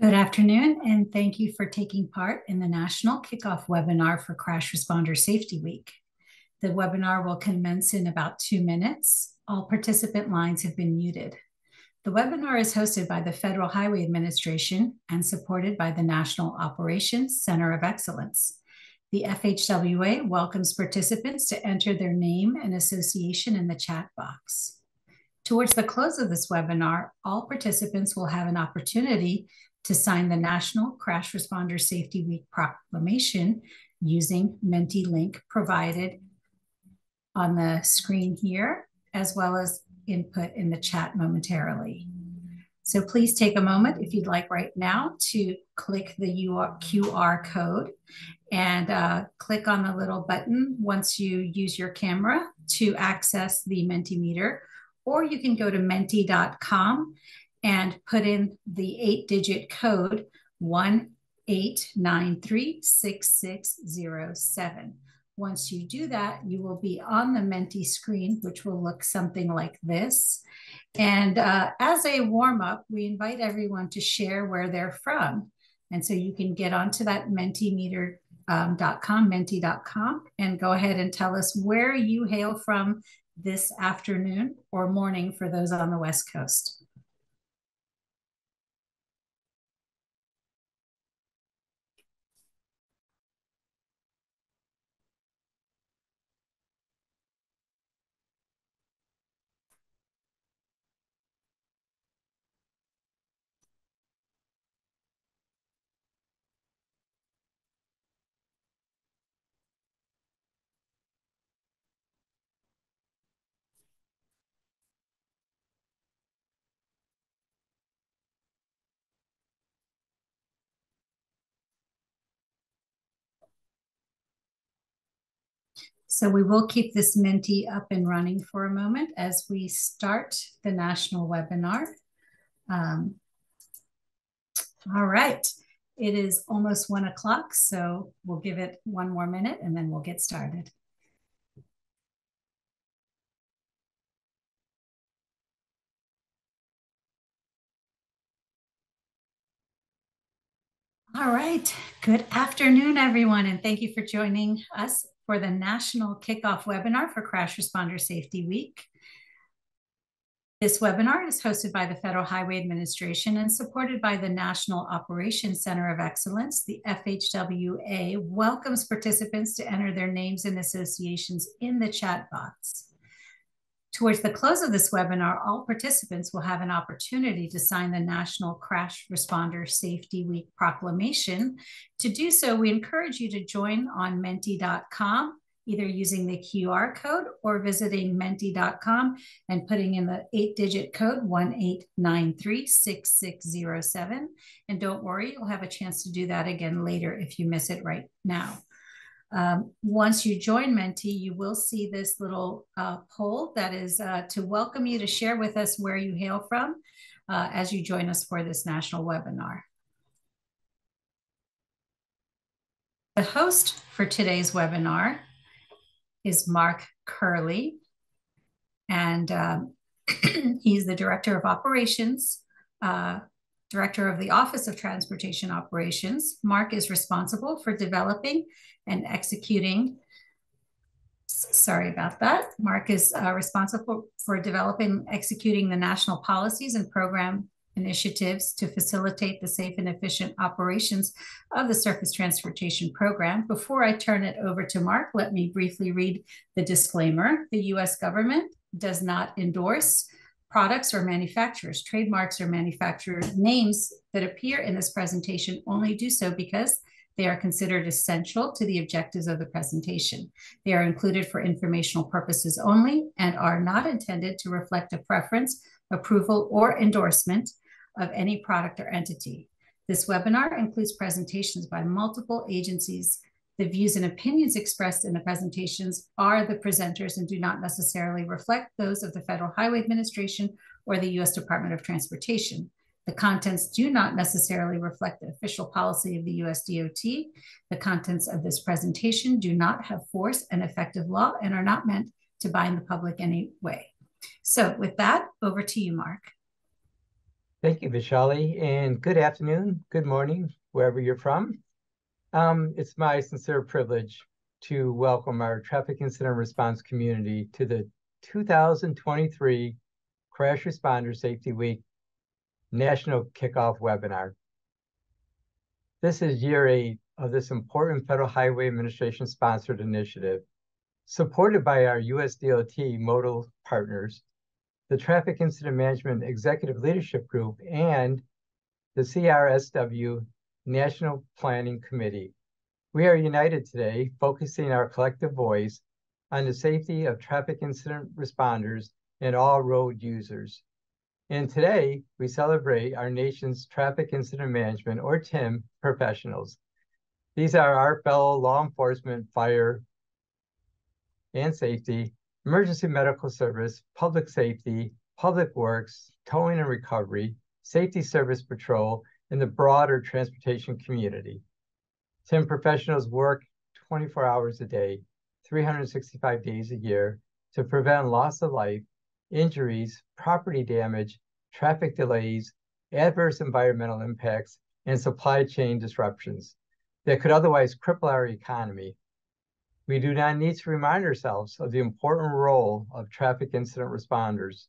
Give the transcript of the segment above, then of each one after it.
Good afternoon, and thank you for taking part in the National Kickoff webinar for Crash Responder Safety Week. The webinar will commence in about 2 minutes. All participant lines have been muted. The webinar is hosted by the Federal Highway Administration and supported by the National Operations Center of Excellence. The FHWA welcomes participants to enter their name and association in the chat box. Towards the close of this webinar, all participants will have an opportunity to sign the National Crash Responder Safety Week proclamation using Menti link provided on the screen here, as well as input in the chat momentarily. So please take a moment, if you'd like right now, to click the QR code and click on the little button once you use your camera to access the Mentimeter, or you can go to menti.com and put in the 8-digit code 18936607. Once you do that, you will be on the Menti screen, which will look something like this. And as a warm-up, we invite everyone to share where they're from. And so you can get onto that mentimeter.com, menti.com, and go ahead and tell us where you hail from this afternoon or morning for those on the West Coast. So we will keep this Menti up and running for a moment as we start the national webinar. All right, it is almost 1 o'clock, so we'll give it 1 more minute and then we'll get started. All right, good afternoon, everyone, and thank you for joining us for the National Kickoff webinar for Crash Responder Safety Week. This webinar is hosted by the Federal Highway Administration and supported by the National Operations Center of Excellence. The FHWA welcomes participants to enter their names and associations in the chat box. Towards the close of this webinar, all participants will have an opportunity to sign the National Crash Responder Safety Week proclamation. To do so, we encourage you to join on menti.com, either using the QR code or visiting menti.com and putting in the 8-digit code 18936607. And don't worry, you'll have a chance to do that again later if you miss it right now. Once you join Menti, you will see this little poll that is to welcome you to share with us where you hail from as you join us for this national webinar. The host for today's webinar is Mark Curley, and he's the Director of Operations, Director of the Office of Transportation Operations. Mark is responsible for developing and executing, sorry about that. Mark is responsible for developing and executing the national policies and program initiatives to facilitate the safe and efficient operations of the Surface Transportation Program. Before I turn it over to Mark, let me briefly read the disclaimer. The U.S. government does not endorse products or manufacturers, trademarks or manufacturer names that appear in this presentation only do so because they are considered essential to the objectives of the presentation. They are included for informational purposes only and are not intended to reflect a preference, approval, or endorsement of any product or entity. This webinar includes presentations by multiple agencies. The views and opinions expressed in the presentations are the presenters and do not necessarily reflect those of the Federal Highway Administration or the U.S. Department of Transportation. The contents do not necessarily reflect the official policy of the U.S. DOT. The contents of this presentation do not have force and effective law and are not meant to bind the public in any way. So with that, over to you, Mark. Thank you, Vishali, and good afternoon, good morning, wherever you're from. It's my sincere privilege to welcome our traffic incident response community to the 2023 Crash Responder Safety Week National Kickoff webinar. This is year 8 of this important Federal Highway Administration sponsored initiative, supported by our US DOT modal partners, the Traffic Incident Management Executive Leadership Group, and the CRSW National Planning Committee. We are united today, focusing our collective voice on the safety of traffic incident responders and all road users. And today, we celebrate our nation's traffic incident management, or TIM, professionals. These are our fellow law enforcement, fire and safety, emergency medical service, public safety, public works, towing and recovery, safety service patrol, and the broader transportation community. TIM professionals work 24 hours a day, 365 days a year to prevent loss of life, injuries, property damage, traffic delays, adverse environmental impacts, and supply chain disruptions that could otherwise cripple our economy. We do not need to remind ourselves of the important role of traffic incident responders,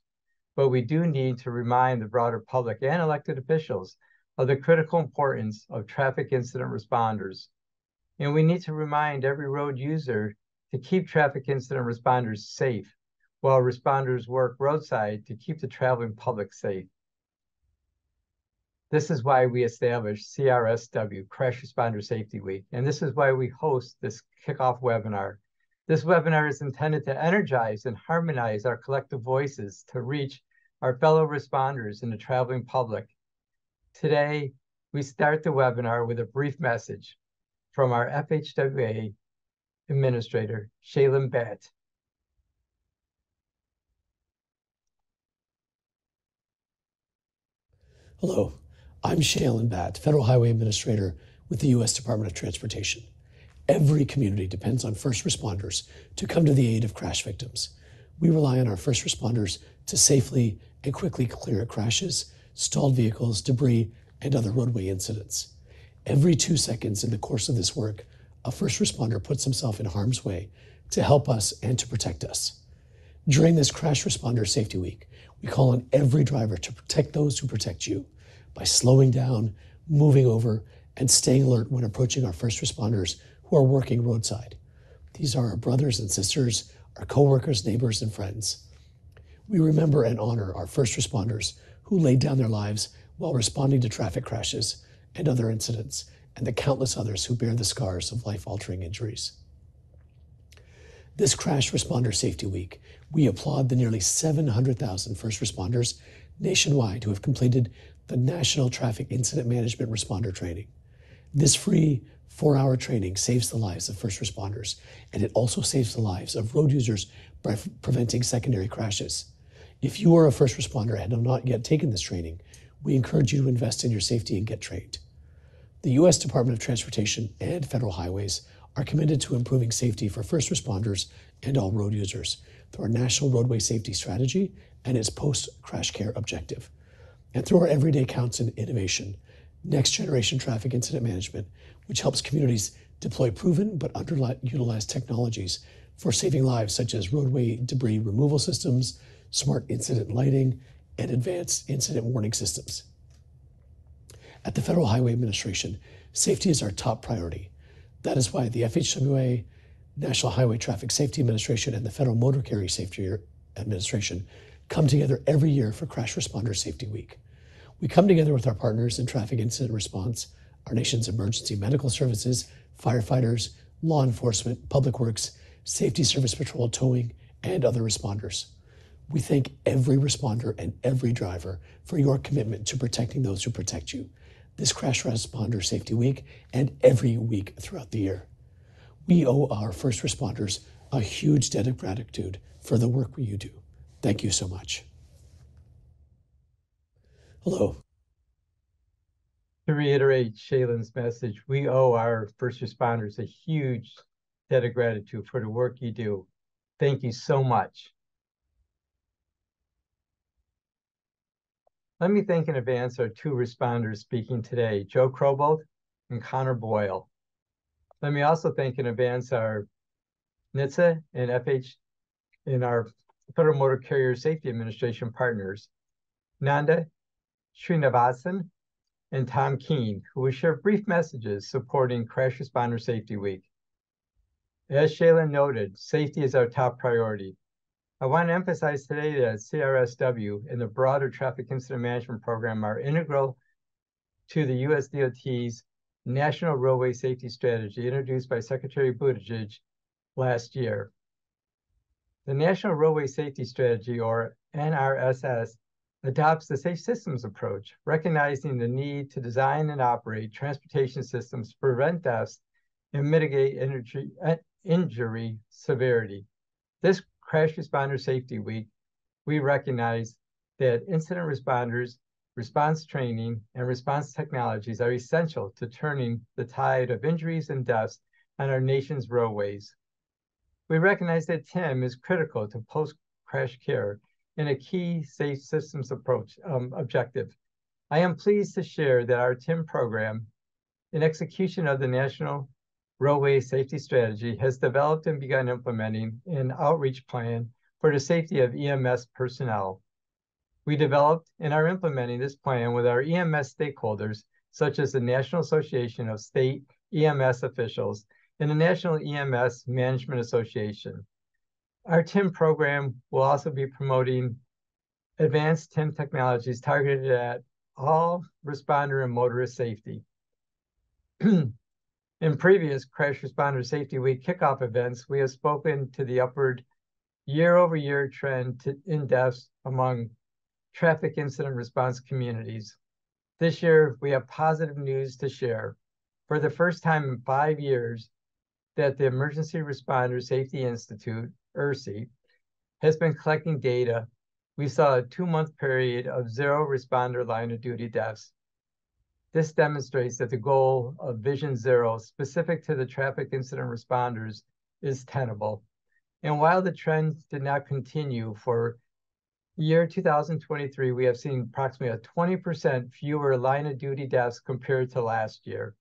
but we do need to remind the broader public and elected officials of the critical importance of traffic incident responders. And we need to remind every road user to keep traffic incident responders safe, while responders work roadside to keep the traveling public safe. This is why we established CRSW, Crash Responder Safety Week, and this is why we host this kickoff webinar. This webinar is intended to energize and harmonize our collective voices to reach our fellow responders and the traveling public. Today, we start the webinar with a brief message from our FHWA Administrator, Shaylin Batt. Hello, I'm Shaylin Batt, Federal Highway Administrator with the U.S. Department of Transportation. Every community depends on first responders to come to the aid of crash victims. We rely on our first responders to safely and quickly clear crashes, stalled vehicles, debris, and other roadway incidents. Every 2 seconds in the course of this work, a first responder puts himself in harm's way to help us and to protect us. During this Crash Responder Safety Week, we call on every driver to protect those who protect you by slowing down, moving over, and staying alert when approaching our first responders who are working roadside. These are our brothers and sisters, our coworkers, neighbors, and friends. We remember and honor our first responders who laid down their lives while responding to traffic crashes and other incidents, and the countless others who bear the scars of life-altering injuries. This Crash Responder Safety Week, we applaud the nearly 700,000 first responders nationwide who have completed the National Traffic Incident Management Responder Training. This free 4-hour training saves the lives of first responders, and it also saves the lives of road users by preventing secondary crashes. If you are a first responder and have not yet taken this training, we encourage you to invest in your safety and get trained. The U.S. Department of Transportation and Federal Highways are committed to improving safety for first responders and all road users through our National Roadway Safety Strategy and its post-crash care objective. And through our Everyday Counts and innovation, Next Generation Traffic Incident Management, which helps communities deploy proven but underutilized technologies for saving lives, such as roadway debris removal systems, smart incident lighting, and advanced incident warning systems. At the Federal Highway Administration, safety is our top priority. That is why the FHWA, National Highway Traffic Safety Administration, and the Federal Motor Carrier Safety Administration come together every year for Crash Responder Safety Week. We come together with our partners in traffic incident response, our nation's emergency medical services, firefighters, law enforcement, public works, safety service patrol, towing, and other responders. We thank every responder and every driver for your commitment to protecting those who protect you this Crash Responder Safety Week and every week throughout the year. We owe our first responders a huge debt of gratitude for the work you do. Thank you so much. Hello. To reiterate Shaylin's message, we owe our first responders a huge debt of gratitude for the work you do. Thank you so much. Let me thank in advance our two responders speaking today, Joe Krobold and Connor Boyle. Let me also thank in advance our NHTSA and FH and our Federal Motor Carrier Safety Administration partners, Nanda Srinivasan and Tom Keene, who will share brief messages supporting Crash Responder Safety Week. As Shaylin noted, safety is our top priority. I want to emphasize today that CRSW and the broader Traffic Incident Management Program are integral to the US DOT's National Roadway Safety Strategy introduced by Secretary Buttigieg last year. The National Roadway Safety Strategy, or NRSS, adopts the safe systems approach, recognizing the need to design and operate transportation systems to prevent deaths and mitigate injury severity. This Crash Responder Safety Week, we recognize that incident responders, response training, and response technologies are essential to turning the tide of injuries and deaths on our nation's roadways. We recognize that TIM is critical to post-crash care and a key safe systems approach objective. I am pleased to share that our TIM program, in execution of the National Roadway Safety Strategy, has developed and begun implementing an outreach plan for the safety of EMS personnel. We developed and are implementing this plan with our EMS stakeholders, such as the National Association of State EMS Officials and the National EMS Management Association. Our TIM program will also be promoting advanced TIM technologies targeted at all responder and motorist safety. In previous Crash Responder Safety Week kickoff events, we have spoken to the upward year-over-year trend in deaths among traffic incident response communities. This year, we have positive news to share. For the first time in 5 years, that the Emergency Responder Safety Institute, ERSI, has been collecting data. We saw a 2-month period of 0 responder line of duty deaths. This demonstrates that the goal of Vision Zero, specific to the traffic incident responders, is tenable. And while the trend did not continue for year 2023, we have seen approximately a 20% fewer line of duty deaths compared to last year.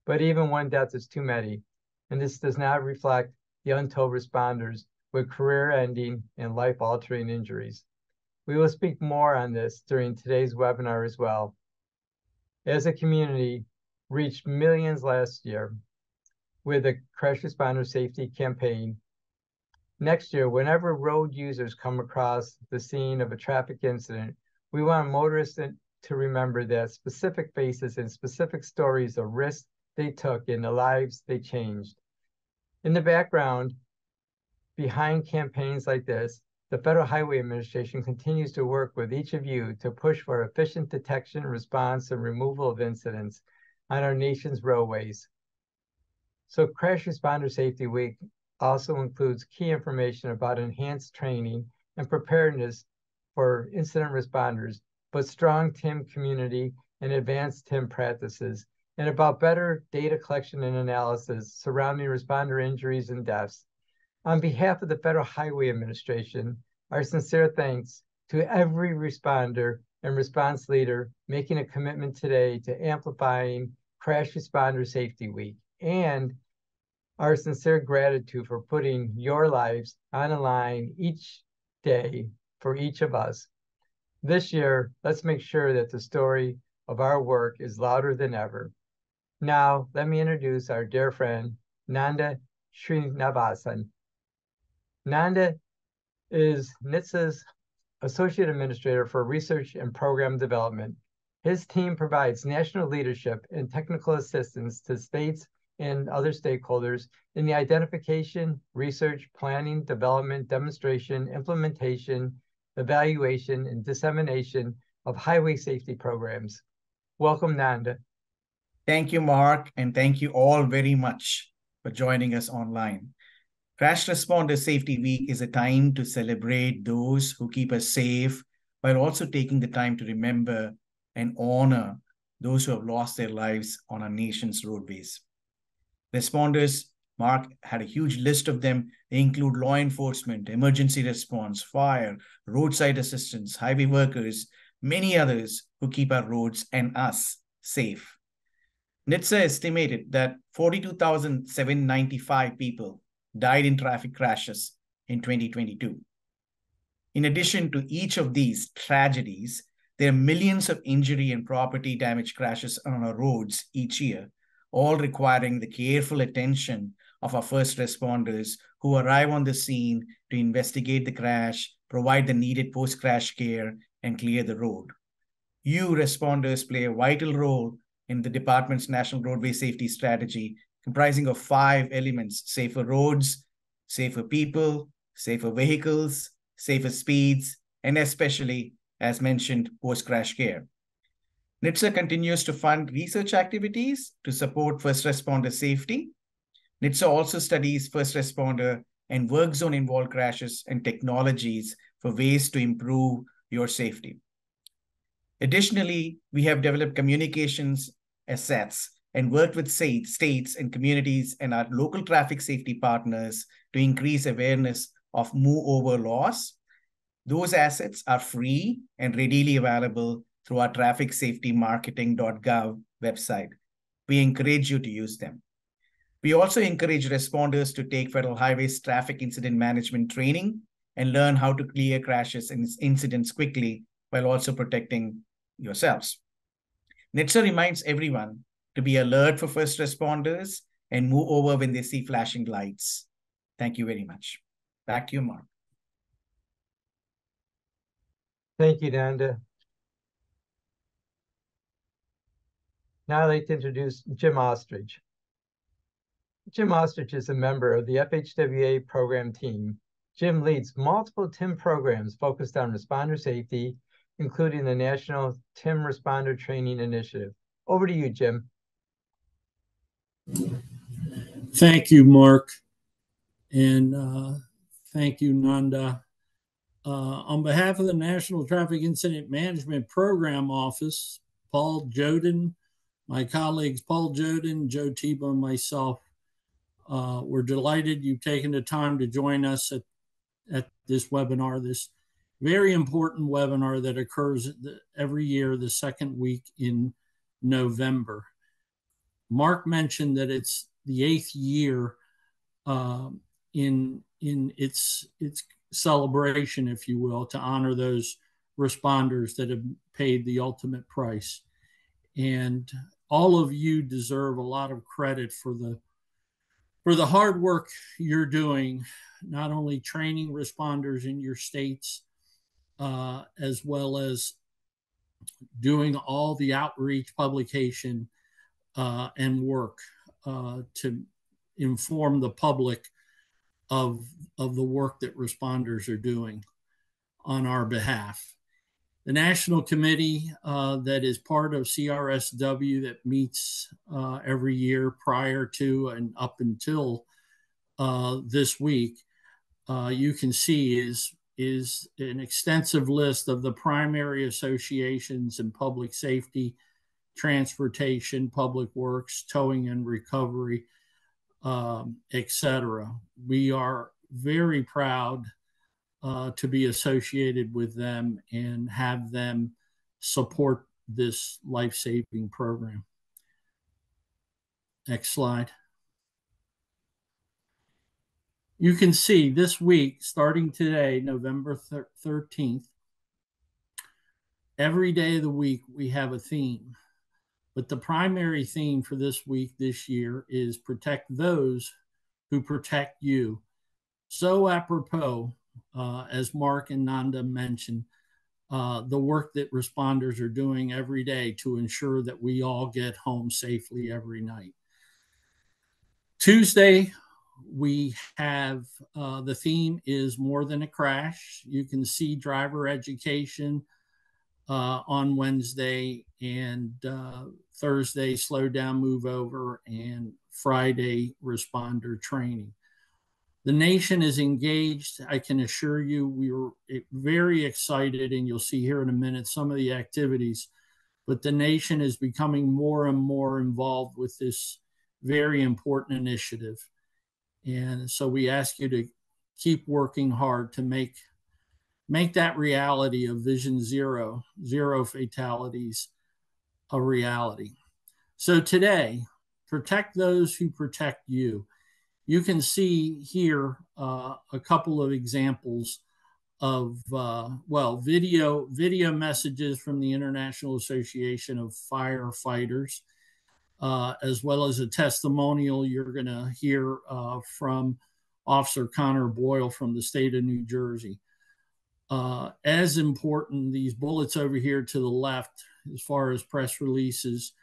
But even one death is too many, and this does not reflect the untold responders with career-ending and life-altering injuries. We will speak more on this during today's webinar as well. As a community, reached millions last year with the Crash Responder Safety Campaign. Next year, whenever road users come across the scene of a traffic incident, we want motorists to remember that specific faces and specific stories of risks they took and the lives they changed. In the background, behind campaigns like this, the Federal Highway Administration continues to work with each of you to push for efficient detection, response, and removal of incidents on our nation's roadways. So Crash Responder Safety Week also includes key information about enhanced training and preparedness for incident responders, but strong TIM community and advanced TIM practices, and about better data collection and analysis surrounding responder injuries and deaths. On behalf of the Federal Highway Administration, our sincere thanks to every responder and response leader making a commitment today to amplifying Crash Responder Safety Week, and our sincere gratitude for putting your lives on the line each day for each of us. This year, let's make sure that the story of our work is louder than ever. Now, let me introduce our dear friend, Nanda Srinivasan. Nanda is NHTSA's Associate Administrator for Research and Program Development. His team provides national leadership and technical assistance to states and other stakeholders in the identification, research, planning, development, demonstration, implementation, evaluation, and dissemination of highway safety programs. Welcome, Nanda. Thank you, Mark, and thank you all very much for joining us online. Crash Responder Safety Week is a time to celebrate those who keep us safe, while also taking the time to remember and honor those who have lost their lives on our nation's roadways. Responders, Mark had a huge list of them. They include law enforcement, emergency response, fire, roadside assistance, highway workers, many others who keep our roads and us safe. NHTSA estimated that 42,795 people died in traffic crashes in 2022. In addition to each of these tragedies, there are millions of injury and property damage crashes on our roads each year, all requiring the careful attention of our first responders who arrive on the scene to investigate the crash, provide the needed post-crash care, and clear the road. You responders play a vital role in the department's National Roadway Safety Strategy, comprising of 5 elements: safer roads, safer people, safer vehicles, safer speeds, and especially, as mentioned, post-crash care. NHTSA continues to fund research activities to support first responder safety. NHTSA also studies first responder and work zone involved crashes and technologies for ways to improve your safety. Additionally, we have developed communications assets and worked with states and communities and our local traffic safety partners to increase awareness of move over laws. Those assets are free and readily available through our trafficsafetymarketing.gov website. We encourage you to use them. We also encourage responders to take Federal Highways traffic incident management training and learn how to clear crashes and incidents quickly while also protecting yourselves. NHTSA reminds everyone to be alert for first responders and move over when they see flashing lights. Thank you very much. Back to you, Mark. Thank you, Nanda. Now I'd like to introduce Jim Ostrich. Jim Ostrich is a member of the FHWA program team. Jim leads multiple TIM programs focused on responder safety, including the National TIM Responder Training Initiative. Over to you, Jim. Thank you, Mark. And thank you, Nanda. On behalf of the National Traffic Incident Management Program Office, Paul Joden, my colleagues Paul Joden, Joe Tebow, and myself, we're delighted you've taken the time to join us at this webinar, this very important webinar that occurs every year, the second week in November. Mark mentioned that it's the 8th year in its celebration, if you will, to honor those responders that have paid the ultimate price. And all of you deserve a lot of credit for the hard work you're doing, not only training responders in your states, as well as doing all the outreach, publication, and work to inform the public of the work that responders are doing on our behalf. The National Committee that is part of CRSW that meets every year prior to and up until this week, you can see is an extensive list of the primary associations in public safety, transportation, public works, towing and recovery, etc. We are very proud to be associated with them and have them support this life-saving program. Next slide. You can see this week, starting today, November 13th, every day of the week we have a theme. But the primary theme for this week, this year, is protect those who protect you. So apropos, as Mark and Nanda mentioned, the work that responders are doing every day to ensure that we all get home safely every night. Tuesday, we have the theme is more than a crash. You can see driver education on Wednesday, and Thursday, slow down, move over, and Friday, responder training. The nation is engaged. I can assure you we were very excited, and you'll see here in a minute some of the activities, but the nation is becoming more and more involved with this very important initiative. And so we ask you to keep working hard to make make that reality of Vision Zero, zero fatalities, a reality. So today, protect those who protect you. You can see here a couple of examples of video messages from the International Association of Firefighters, as well as a testimonial you're going to hear from Officer Connor Boyle from the state of New Jersey. As important, these bullets over here to the left, as far as press releases,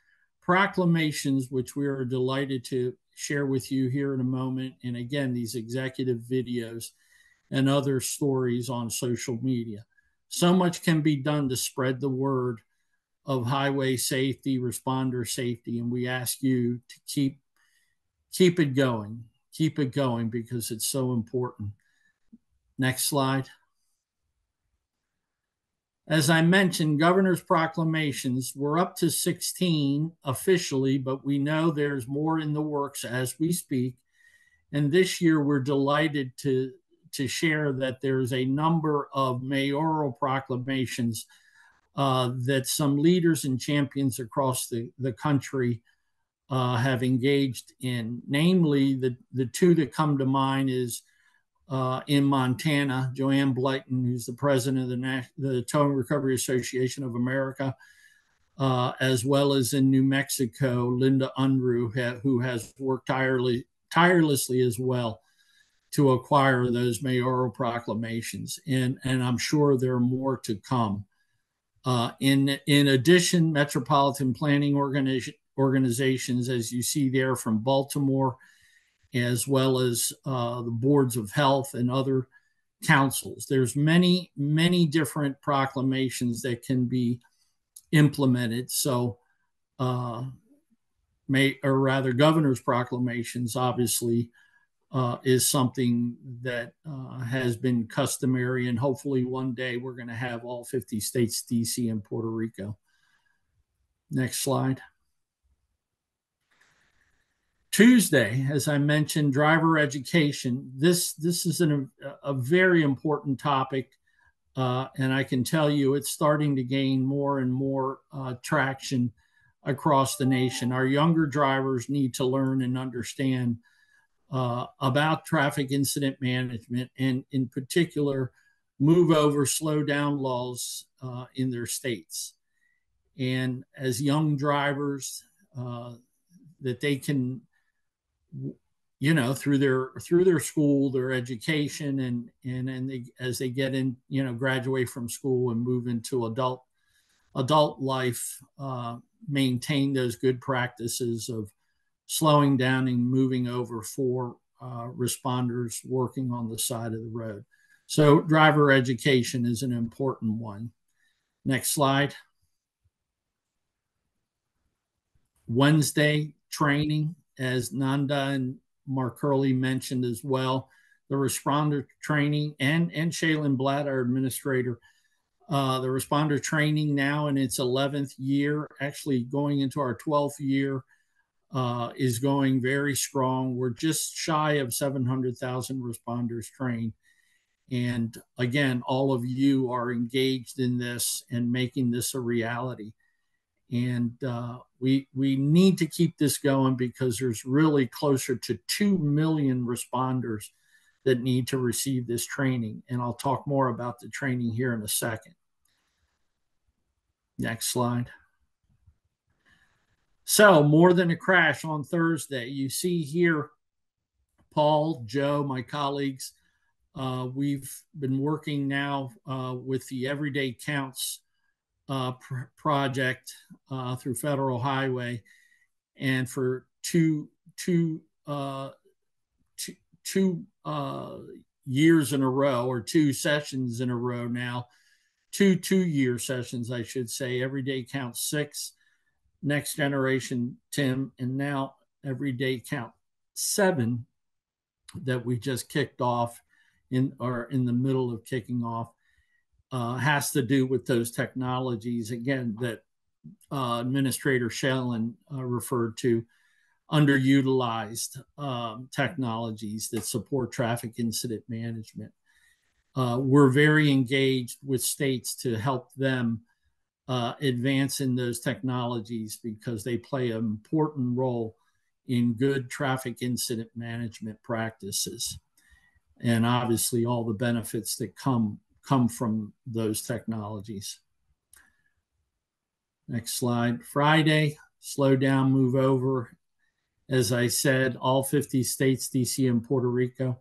proclamations, which we are delighted to share with you here in a moment, and again, these executive videos and other stories on social media. So much can be done to spread the word of highway safety, responder safety, and we ask you to keep it going because it's so important. Next slide. As I mentioned, governor's proclamations, we're up to 16 officially, but we know there's more in the works as we speak. And this year, we're delighted to share that there's a number of mayoral proclamations that some leaders and champions across the country have engaged in. Namely, the two that come to mind is in Montana, Joanne Blyton, who's the president of the Tow and Recovery Association of America, as well as in New Mexico, Linda Unruh, who has worked tirelessly as well to acquire those mayoral proclamations. And I'm sure there are more to come. In addition, metropolitan planning organizations, as you see there from Baltimore, as well as the boards of health and other councils. There's many, many different proclamations that can be implemented. So, governor's proclamations, obviously, is something that has been customary, and hopefully one day we're going to have all 50 states, DC, and Puerto Rico. Next slide. Tuesday, as I mentioned, driver education. This is a very important topic, and I can tell you it's starting to gain more and more traction across the nation. Our younger drivers need to learn and understand about traffic incident management, and in particular, move over, slow down laws in their states. And as young drivers, that they can, through their school, their education, and as they get in, graduate from school and move into adult life, maintain those good practices of slowing down and moving over for responders working on the side of the road. So driver education is an important one. Next slide. Wednesday training, as Nanda and Mark Hurley mentioned as well, the responder training, and Shaylin Blatt, our administrator, the responder training now in its 11th year, actually going into our 12th year, is going very strong. We're just shy of 700,000 responders trained. And again, all of you are engaged in this and making this a reality. And we need to keep this going because there's really closer to 2 million responders that need to receive this training. And I'll talk more about the training here in a second. Next slide. So, more than a crash on Thursday. You see here, Paul, Joe, my colleagues, we've been working now with the Everyday Counts project through Federal Highway, and for two years in a row, or two sessions in a row now, two 2-year sessions, I should say. Everyday Count 6, Next Generation Tim, and now Everyday Count 7 that we just kicked off in the middle of kicking off. Has to do with those technologies, again, that Administrator Shaylin referred to, underutilized technologies that support traffic incident management. we're very engaged with states to help them advance in those technologies because they play an important role in good traffic incident management practices. And obviously all the benefits that come from those technologies. Next slide. Friday, slow down, move over. As I said, all 50 states, DC and Puerto Rico.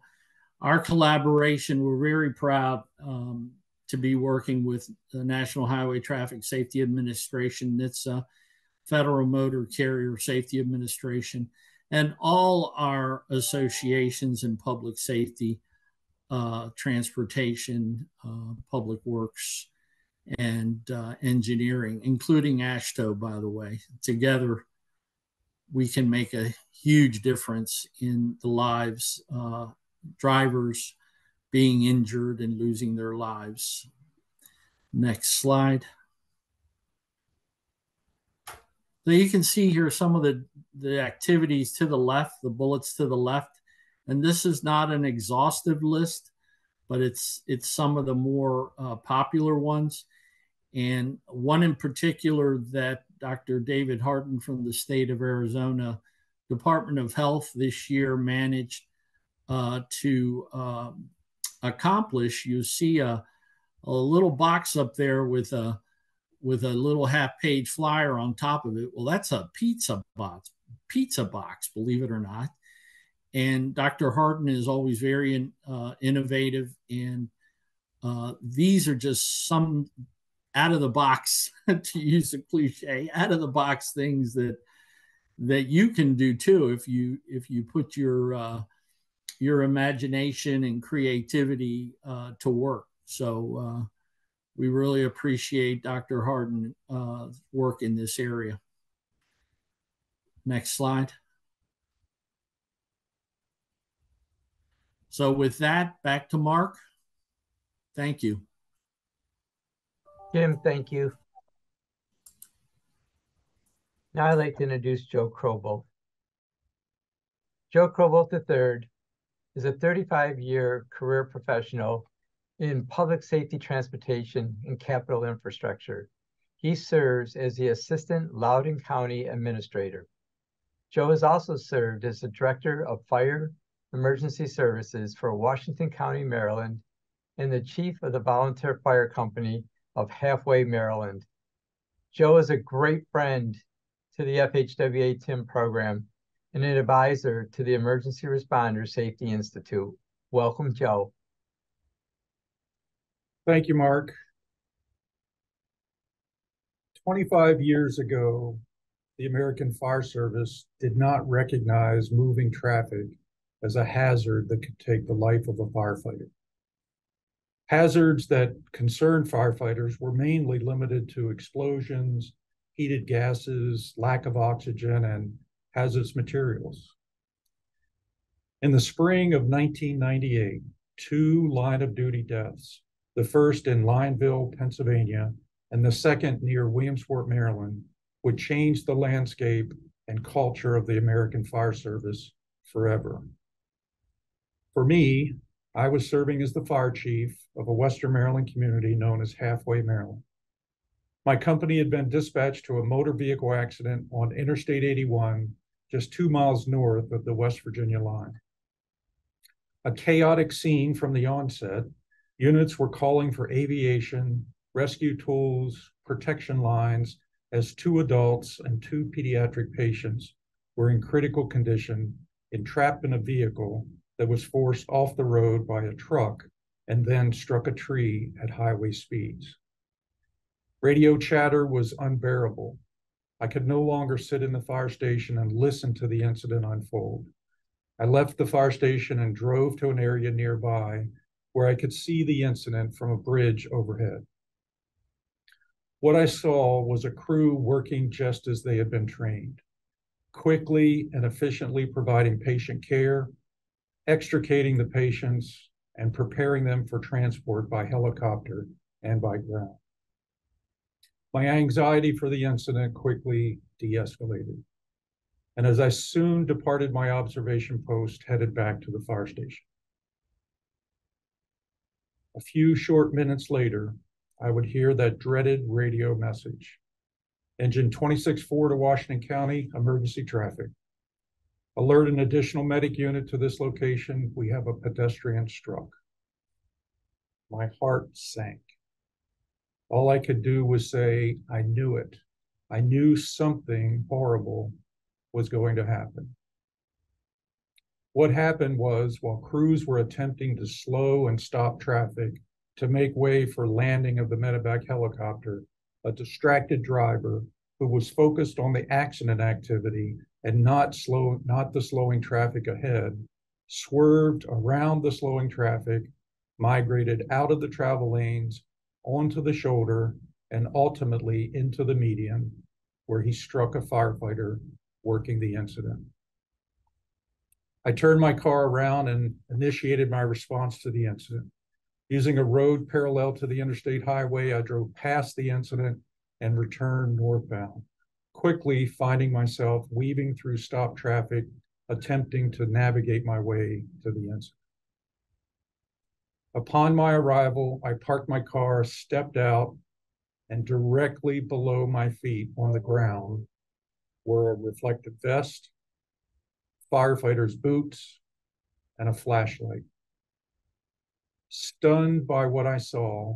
Our collaboration, we're very proud to be working with the National Highway Traffic Safety Administration, NHTSA, Federal Motor Carrier Safety Administration, and all our associations in public safety, transportation, public works, and engineering, including AASHTO, by the way. Together, we can make a huge difference in the lives, drivers being injured and losing their lives. Next slide. So you can see here some of the activities to the left, the bullets to the left. And this is not an exhaustive list, but it's some of the more popular ones. And one in particular that Dr. David Harton from the state of Arizona Department of Health this year managed to accomplish. You see a little box up there with a little half-page flyer on top of it. Well, that's a pizza box, believe it or not. And Dr. Harton is always very innovative, and these are just some out of the box, to use a cliche, out of the box things that you can do too if you put your imagination and creativity to work. So we really appreciate Dr. Harden's work in this area. Next slide. So with that, back to Mark. Thank you. Jim, thank you. Now I'd like to introduce Joe Crowbolt. Joe Crowbolt III is a 35-year career professional in public safety transportation and capital infrastructure. He serves as the Assistant Loudoun County Administrator. Joe has also served as the Director of Fire Emergency Services for Washington County, Maryland, and the Chief of the Volunteer Fire Company of Halfway, Maryland. Joe is a great friend to the FHWA TIM program and an advisor to the Emergency Responder Safety Institute. Welcome, Joe. Thank you, Mark. 25 years ago, the American Fire Service did not recognize moving traffic as a hazard that could take the life of a firefighter. Hazards that concerned firefighters were mainly limited to explosions, heated gases, lack of oxygen, and hazardous materials. In the spring of 1998, 2 line-of-duty deaths, the first in Lineville, Pennsylvania, and the second near Williamsport, Maryland, would change the landscape and culture of the American Fire Service forever. For me, I was serving as the fire chief of a Western Maryland community known as Halfway, Maryland. My company had been dispatched to a motor vehicle accident on Interstate 81, just 2 miles north of the West Virginia line. A chaotic scene from the onset. Units were calling for aviation, rescue tools, protection lines, as 2 adults and 2 pediatric patients were in critical condition, entrapped in a vehicle that was forced off the road by a truck and then struck a tree at highway speeds. Radio chatter was unbearable. I could no longer sit in the fire station and listen to the incident unfold. I left the fire station and drove to an area nearby where I could see the incident from a bridge overhead. What I saw was a crew working just as they had been trained, quickly and efficiently providing patient care, extricating the patients, and preparing them for transport by helicopter and by ground. My anxiety for the incident quickly de-escalated. And as I soon departed my observation post, headed back to the fire station. A few short minutes later, I would hear that dreaded radio message. Engine 26-4 to Washington County, emergency traffic. Alert an additional medic unit to this location. We have a pedestrian struck. My heart sank. All I could do was say, I knew it. I knew something horrible was going to happen. What happened was, while crews were attempting to slow and stop traffic to make way for landing of the medevac helicopter, a distracted driver who was focused on the accident activity and not the slowing traffic ahead, swerved around the slowing traffic, migrated out of the travel lanes, onto the shoulder, and ultimately into the median, where he struck a firefighter working the incident. I turned my car around and initiated my response to the incident. Using a road parallel to the interstate highway, I drove past the incident and returned northbound, quickly finding myself weaving through stopped traffic, attempting to navigate my way to the incident. Upon my arrival, I parked my car, stepped out, and directly below my feet on the ground were a reflective vest, firefighter's boots, and a flashlight. Stunned by what I saw,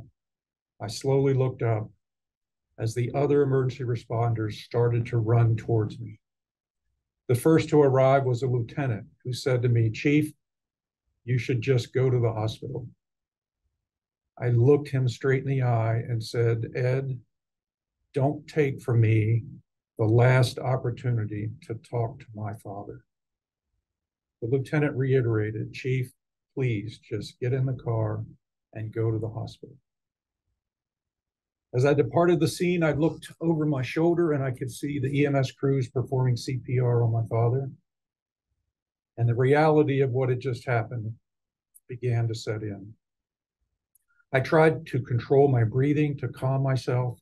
I slowly looked up as the other emergency responders started to run towards me. The first to arrive was a lieutenant who said to me, "Chief, you should just go to the hospital." I looked him straight in the eye and said, "Ed, don't take from me the last opportunity to talk to my father." The lieutenant reiterated, "Chief, please just get in the car and go to the hospital." As I departed the scene, I looked over my shoulder and I could see the EMS crews performing CPR on my father. And the reality of what had just happened began to set in. I tried to control my breathing to calm myself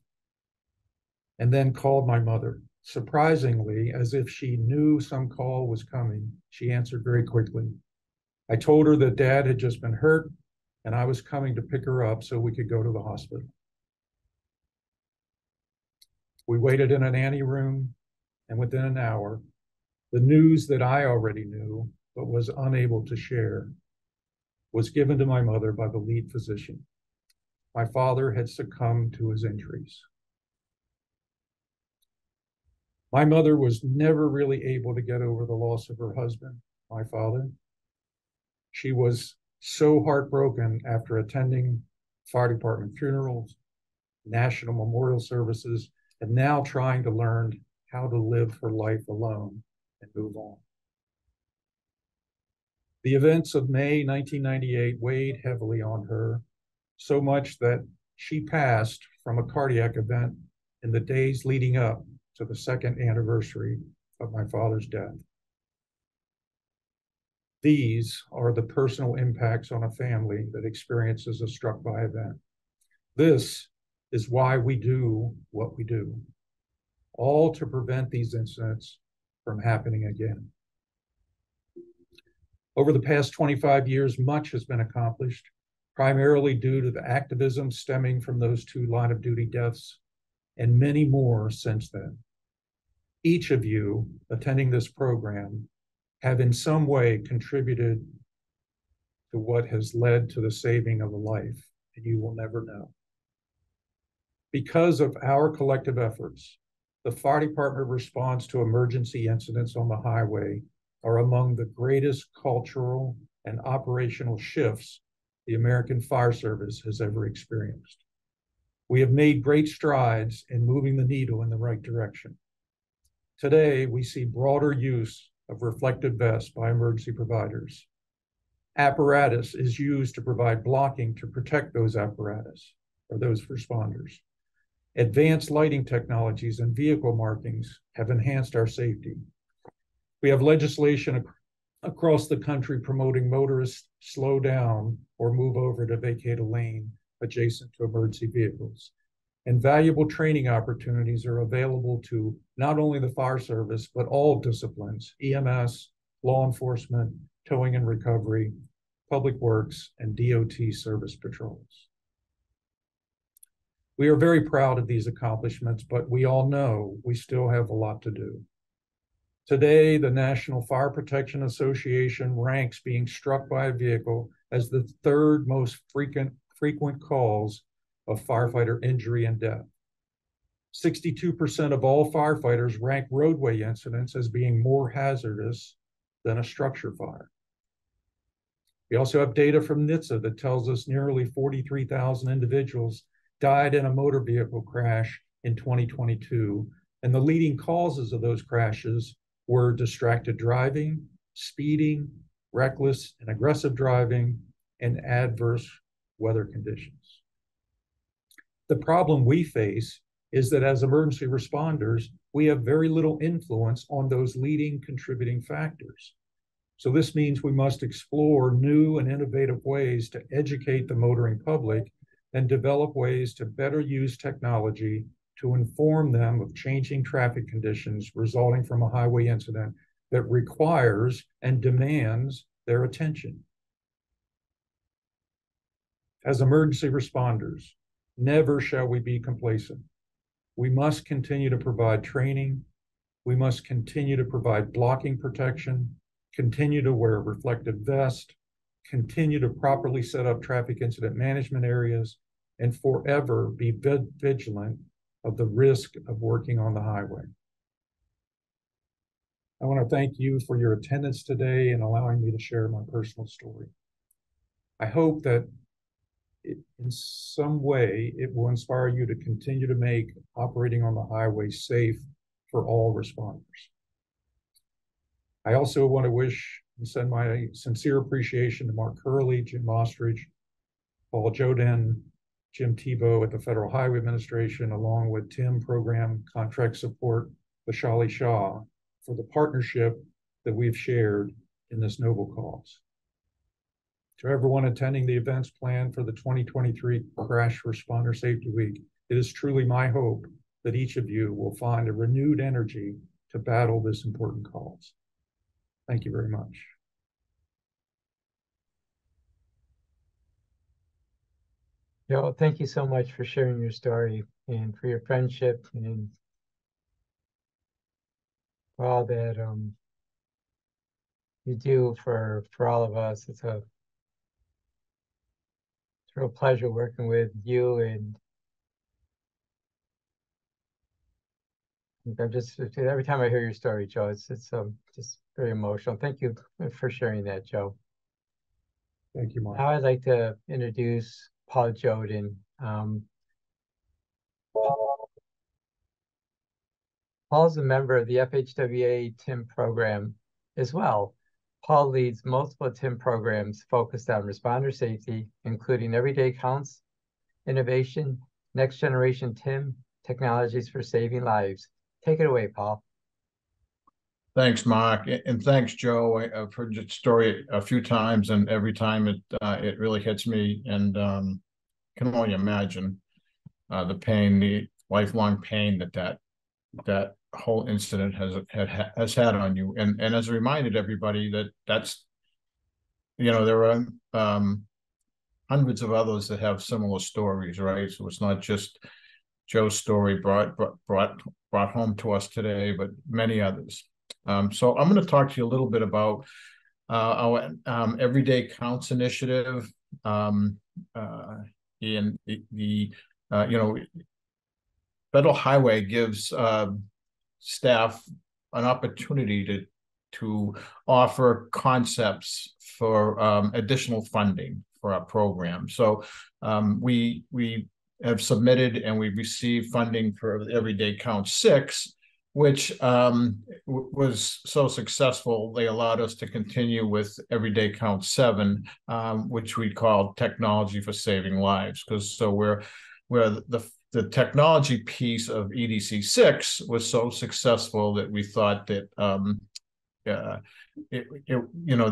and then called my mother. Surprisingly, as if she knew some call was coming, she answered very quickly. I told her that Dad had just been hurt and I was coming to pick her up so we could go to the hospital. We waited in an ante room, and within an hour, the news that I already knew but was unable to share was given to my mother by the lead physician. My father had succumbed to his injuries. My mother was never really able to get over the loss of her husband, my father. She was so heartbroken after attending fire department funerals, national memorial services, and now trying to learn how to live her life alone and move on. The events of May 1998 weighed heavily on her, so much that she passed from a cardiac event in the days leading up to the second anniversary of my father's death. These are the personal impacts on a family that experiences a struck-by event. This is why we do what we do, all to prevent these incidents from happening again. Over the past 25 years, much has been accomplished, primarily due to the activism stemming from those two line-of-duty deaths, and many more since then. Each of you attending this program have in some way contributed to what has led to the saving of a life, and you will never know. Because of our collective efforts, the fire department response to emergency incidents on the highway are among the greatest cultural and operational shifts the American Fire Service has ever experienced. We have made great strides in moving the needle in the right direction. Today, we see broader use of reflective vests by emergency providers. Apparatus is used to provide blocking to protect those apparatus or those responders. Advanced lighting technologies and vehicle markings have enhanced our safety. We have legislation across the country promoting motorists slow down or move over to vacate a lane adjacent to emergency vehicles. And valuable training opportunities are available to not only the fire service, but all disciplines, EMS, law enforcement, towing and recovery, Public Works, and DOT service patrols. We are very proud of these accomplishments, but we all know we still have a lot to do. Today, the National Fire Protection Association ranks being struck by a vehicle as the third most frequent cause of firefighter injury and death. 62% of all firefighters rank roadway incidents as being more hazardous than a structure fire. We also have data from NHTSA that tells us nearly 43,000 individuals died in a motor vehicle crash in 2022, and the leading causes of those crashes were distracted driving, speeding, reckless and aggressive driving, and adverse weather conditions. The problem we face is that as emergency responders, we have very little influence on those leading contributing factors. So this means we must explore new and innovative ways to educate the motoring public and develop ways to better use technology to inform them of changing traffic conditions resulting from a highway incident that requires and demands their attention. As emergency responders, never shall we be complacent. We must continue to provide training. We must continue to provide blocking protection, continue to wear a reflective vest, continue to properly set up traffic incident management areas, and forever be vigilant of the risk of working on the highway. I want to thank you for your attendance today and allowing me to share my personal story. I hope that in some way it will inspire you to continue to make operating on the highway safe for all responders. I also want to wish and send my sincere appreciation to Mark Curley, Jim Ostrich, Paul Joden, Jim Tebow at the Federal Highway Administration, along with Tim Program Contract Support, Vishali Shah, for the partnership that we've shared in this noble cause. To everyone attending the events planned for the 2023 Crash Responder Safety Week, it is truly my hope that each of you will find a renewed energy to battle this important cause. Thank you very much. Joe, thank you so much for sharing your story and for your friendship and for all that you do for all of us. It's a real pleasure working with you, and I'm just every time I hear your story, Joe, it's just very emotional. Thank you for sharing that, Joe. Thank you, Mark. Now I'd like to introduce Paul Joden. Paul's a member of the FHWA TIM program as well. Paul leads multiple TIM programs focused on responder safety, including Everyday Counts, Innovation, Next Generation TIM, Technologies for Saving Lives. Take it away, Paul. Thanks, Mark, and thanks, Joe. I've heard your story a few times, and every time it really hits me, and can only imagine the pain, the lifelong pain that whole incident has had on you. And as a reminder to everybody that's there are hundreds of others that have similar stories, right? So it's not just Joe's story brought home to us today, but many others. So I'm going to talk to you a little bit about our Everyday Counts initiative, and the Federal Highway gives staff an opportunity to offer concepts for additional funding for our program. So we have submitted and we received funding for Everyday Count 6, which was so successful, they allowed us to continue with Everyday Count 7, which we call Technology for Saving Lives. We're the technology piece of EDC 6 was so successful that we thought that there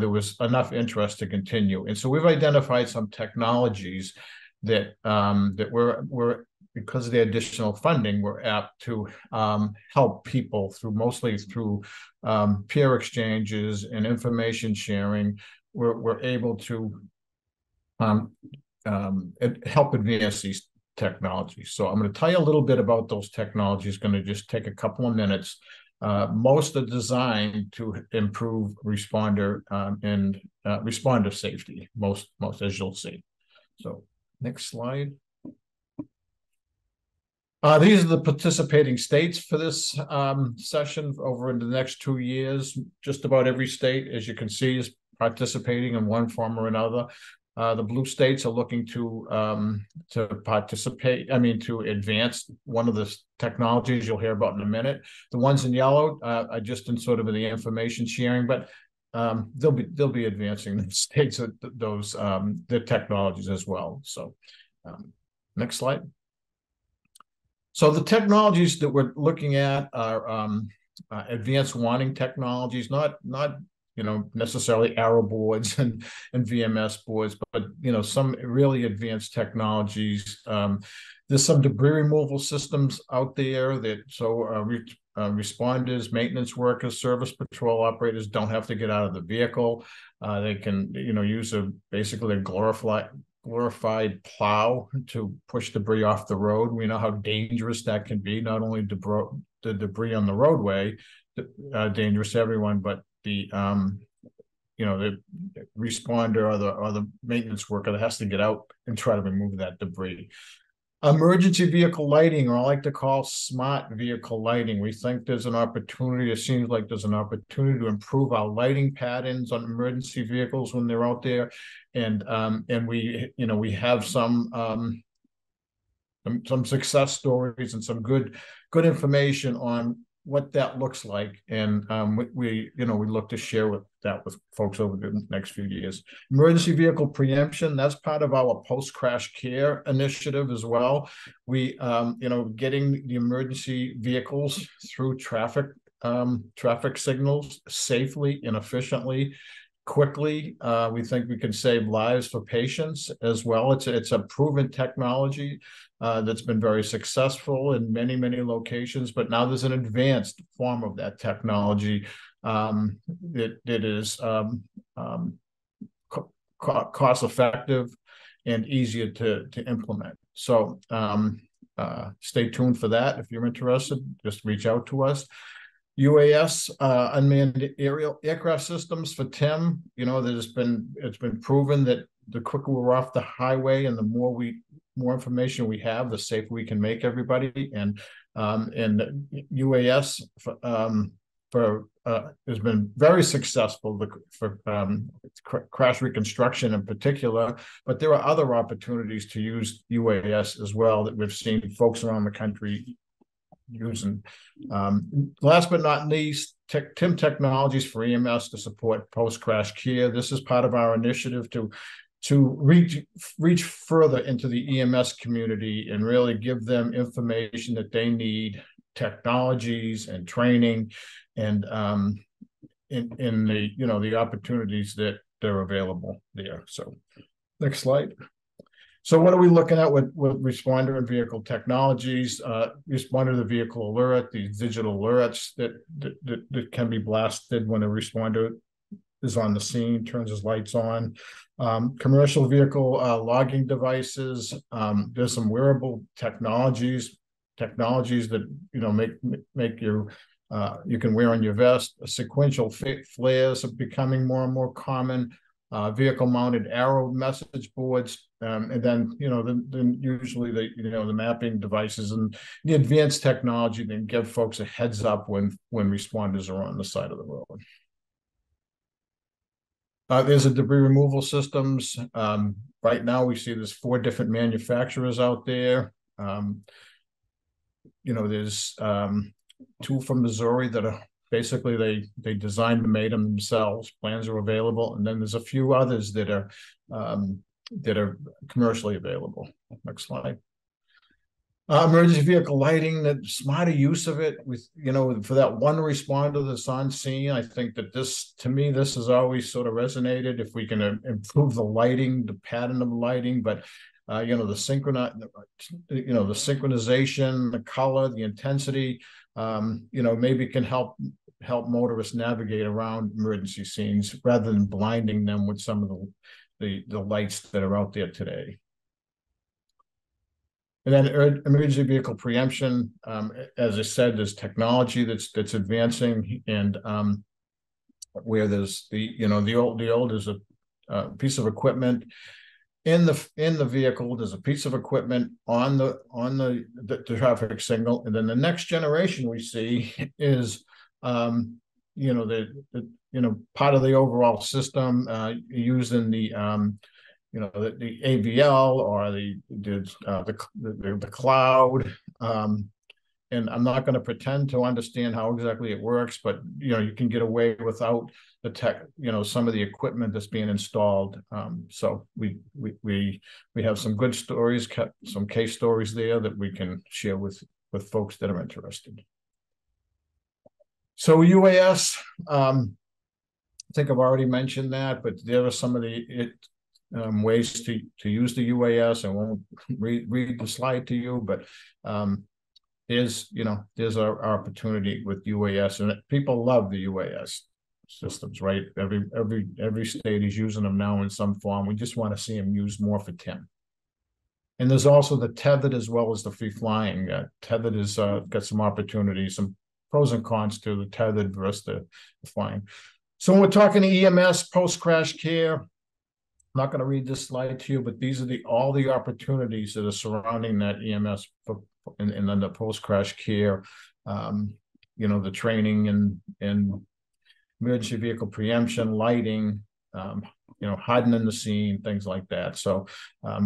was enough interest to continue. And so we've identified some technologies that we're because of the additional funding, we're apt to help people mostly through peer exchanges and information sharing we're able to help advance these technologies. So I'm going to tell you a little bit about those technologies. Going to just take a couple of minutes. Most are designed to improve responder and responder safety. Most as you'll see. So next slide. These are the participating states for this session over in the next 2 years. Just about every state, as you can see, is participating in one form or another. The blue states are looking to participate, to advance one of the technologies you'll hear about in a minute. The ones in yellow are just in sort of the information sharing, but they'll be advancing the states those the technologies as well. So next slide. So the technologies that we're looking at are advanced warning technologies, not necessarily arrow boards and VMS boards, but some really advanced technologies. There's some debris removal systems out there that responders, maintenance workers, service patrol operators don't have to get out of the vehicle. They can use basically a glorified plow to push debris off the road. We know how dangerous that can be. Not only the debris on the roadway, dangerous to everyone, but the responder or the maintenance worker that has to get out and try to remove that debris. Emergency vehicle lighting, or I like to call smart vehicle lighting. We think there's an opportunity. It seems like there's an opportunity to improve our lighting patterns on emergency vehicles when they're out there, and we have some success stories and some good information on what that looks like, and we look to share that with folks over the next few years. Emergency vehicle preemption, that's part of our post-crash care initiative as well. We getting the emergency vehicles through traffic signals safely and efficiently, quickly. We think we can save lives for patients as well. It's a proven technology that's been very successful in many locations, but now there's an advanced form of that technology that is cost effective and easier to implement. So stay tuned for that. If you're interested, just reach out to us. UAS, unmanned aerial aircraft systems for TIM. It's been proven that the quicker we're off the highway and the more information we have, the safer we can make everybody. And UAS has been very successful for crash reconstruction in particular, but there are other opportunities to use UAS as well that we've seen folks around the country using. Last but not least, TIM technologies for EMS to support post-crash care. This is part of our initiative to reach further into the EMS community and really give them information that they need, technologies and training, and in the opportunities that they're available there. So next slide. So what are we looking at with responder and vehicle technologies? Responder to the vehicle alert, these digital alerts that can be blasted when a responder is on the scene, turns his lights on. Commercial vehicle logging devices. There's some wearable technologies that make your you can wear on your vest. Sequential flares are becoming more and more common. Vehicle mounted arrow message boards, and then usually the mapping devices and the advanced technology that give folks a heads up when responders are on the side of the road. There's a debris removal systems. Right now we see there's 4 different manufacturers out there. There's 2 from Missouri that are basically they designed and made them themselves. Plans are available, and then there's a few others that are commercially available. Next slide. Emergency vehicle lighting, the smarter use of it with for that one responder that's on scene. I think that this has always sort of resonated. If we can improve the lighting, the pattern of the lighting, but the synchronization, the color, the intensity, maybe can help help motorists navigate around emergency scenes rather than blinding them with some of the lights that are out there today. And then emergency vehicle preemption, as I said, there's technology that's advancing, and where there's the old is a piece of equipment in the vehicle. There's a piece of equipment on the traffic signal, and then the next generation we see is part of the overall system used in the the AVL or the cloud. And I'm not going to pretend to understand how exactly it works, but you can get away without the tech, some of the equipment that's being installed. So we have some good stories, some case stories there that we can share with folks that are interested. So UAS, I think I've already mentioned that, but there are some of the ways to use the UAS. I won't read the slide to you, but there's our opportunity with UAS, and people love the UAS systems, right? Every state is using them now in some form. We just want to see them used more for TIM. And there's also the tethered as well as the free flying. Tethered is got some opportunities, some pros and cons to the tethered versus the flying. So when we're talking EMS, post-crash care, I'm not going to read this slide to you, but these are all the opportunities that are surrounding that EMS and then the post-crash care, the training and emergency vehicle preemption, lighting, hardening the scene, things like that. So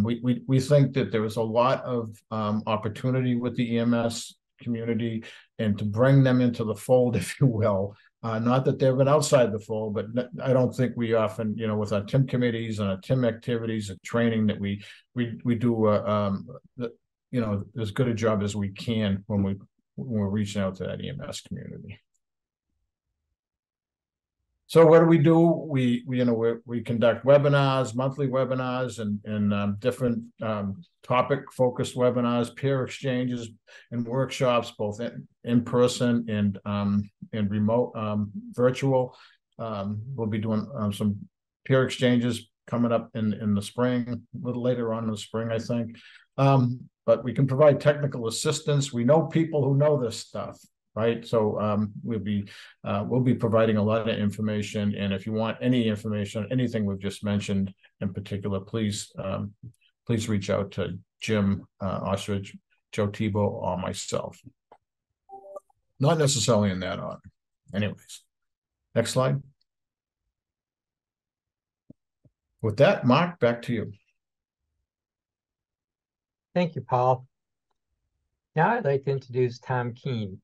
we think that there is a lot of opportunity with the EMS community, and to bring them into the fold, if you will. Not that they've been outside the fold, but I don't think we often, with our TIM committees and our TIM activities and training that we do, as good a job as we can when we're reaching out to that EMS community. So what do? We conduct webinars, monthly webinars, and different topic-focused webinars, peer exchanges, and workshops, both in person and remote, virtual. We'll be doing some peer exchanges coming up in the spring, a little later on in the spring, I think. But we can provide technical assistance. We know people who know this stuff, right? So we'll be providing a lot of information. And if you want any information, anything we've just mentioned in particular, please reach out to Jim Ostrich, Joe Tebow, or myself. Not necessarily in that order. Anyways, next slide. With that, Mark, back to you. Thank you, Paul. Now I'd like to introduce Tom Keene.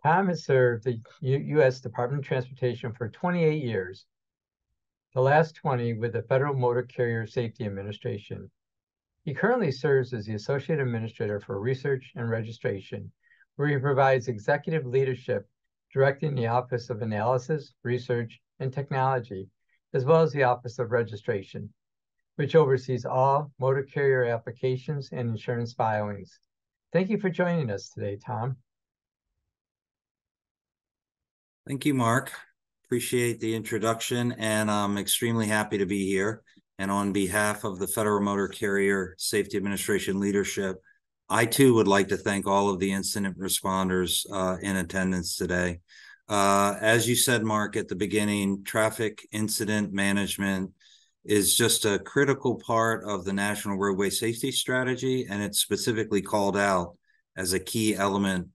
Tom has served the U.S. Department of Transportation for 28 years, the last 20 with the Federal Motor Carrier Safety Administration. He currently serves as the Associate Administrator for Research and Registration, where he provides executive leadership directing the Office of Analysis, Research, and Technology, as well as the Office of Registration, which oversees all motor carrier applications and insurance filings. Thank you for joining us today, Tom. Thank you, Mark. Appreciate the introduction, and I'm extremely happy to be here. And on behalf of the Federal Motor Carrier Safety Administration leadership, I too would like to thank all of the incident responders in attendance today. As you said, Mark, at the beginning, traffic incident management is just a critical part of the National Roadway Safety Strategy, and it's specifically called out as a key element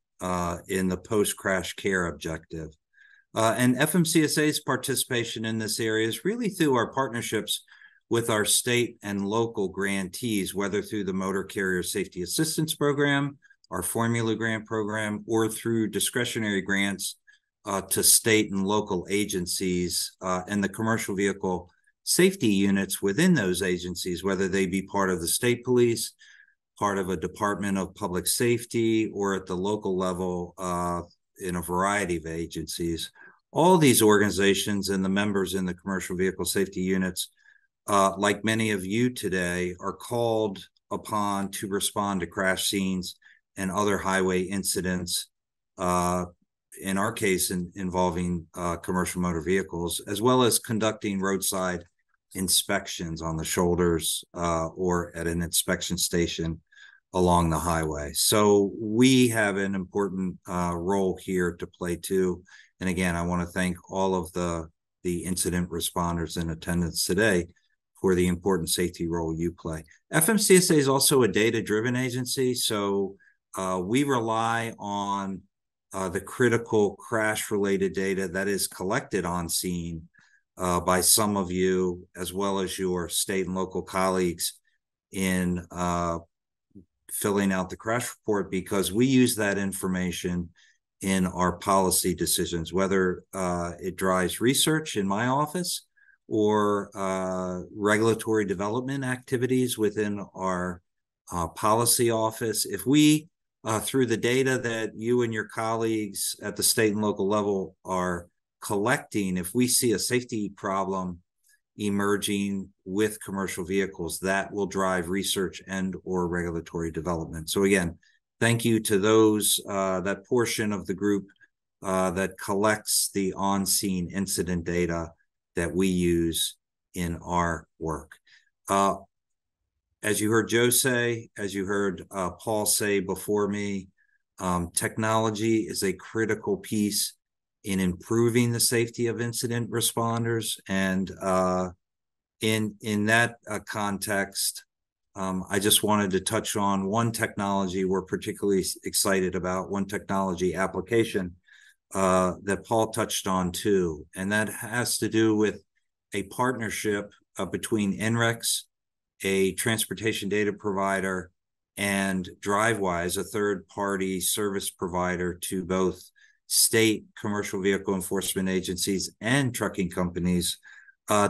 in the post-crash care objective. And FMCSA's participation in this area is really through our partnerships with our state and local grantees, whether through the Motor Carrier Safety Assistance Program, our Formula Grant Program, or through discretionary grants to state and local agencies and the commercial vehicle safety units within those agencies, whether they be part of the state police, part of a Department of Public Safety, or at the local level in a variety of agencies. All these organizations and the members in the commercial vehicle safety units, like many of you today, are called upon to respond to crash scenes and other highway incidents in our case, involving commercial motor vehicles, as well as conducting roadside inspections on the shoulders or at an inspection station along the highway. So we have an important role here to play too. And again, I want to thank all of the incident responders in attendance today for the important safety role you play. FMCSA is also a data-driven agency, so we rely on the critical crash-related data that is collected on scene by some of you, as well as your state and local colleagues in filling out the crash report, because we use that information in our policy decisions, whether it drives research in my office or regulatory development activities within our policy office. If we, through the data that you and your colleagues at the state and local level are collecting, if we see a safety problem emerging with commercial vehicles, that will drive research and or regulatory development. So again, thank you to those, that portion of the group that collects the on-scene incident data that we use in our work. As you heard Joe say, as you heard Paul say before me, technology is a critical piece in improving the safety of incident responders. And in that context, I just wanted to touch on one technology we're particularly excited about, one technology application that Paul touched on too, and that has to do with a partnership between NREX, a transportation data provider, and DriveWise, a third-party service provider to both state commercial vehicle enforcement agencies and trucking companies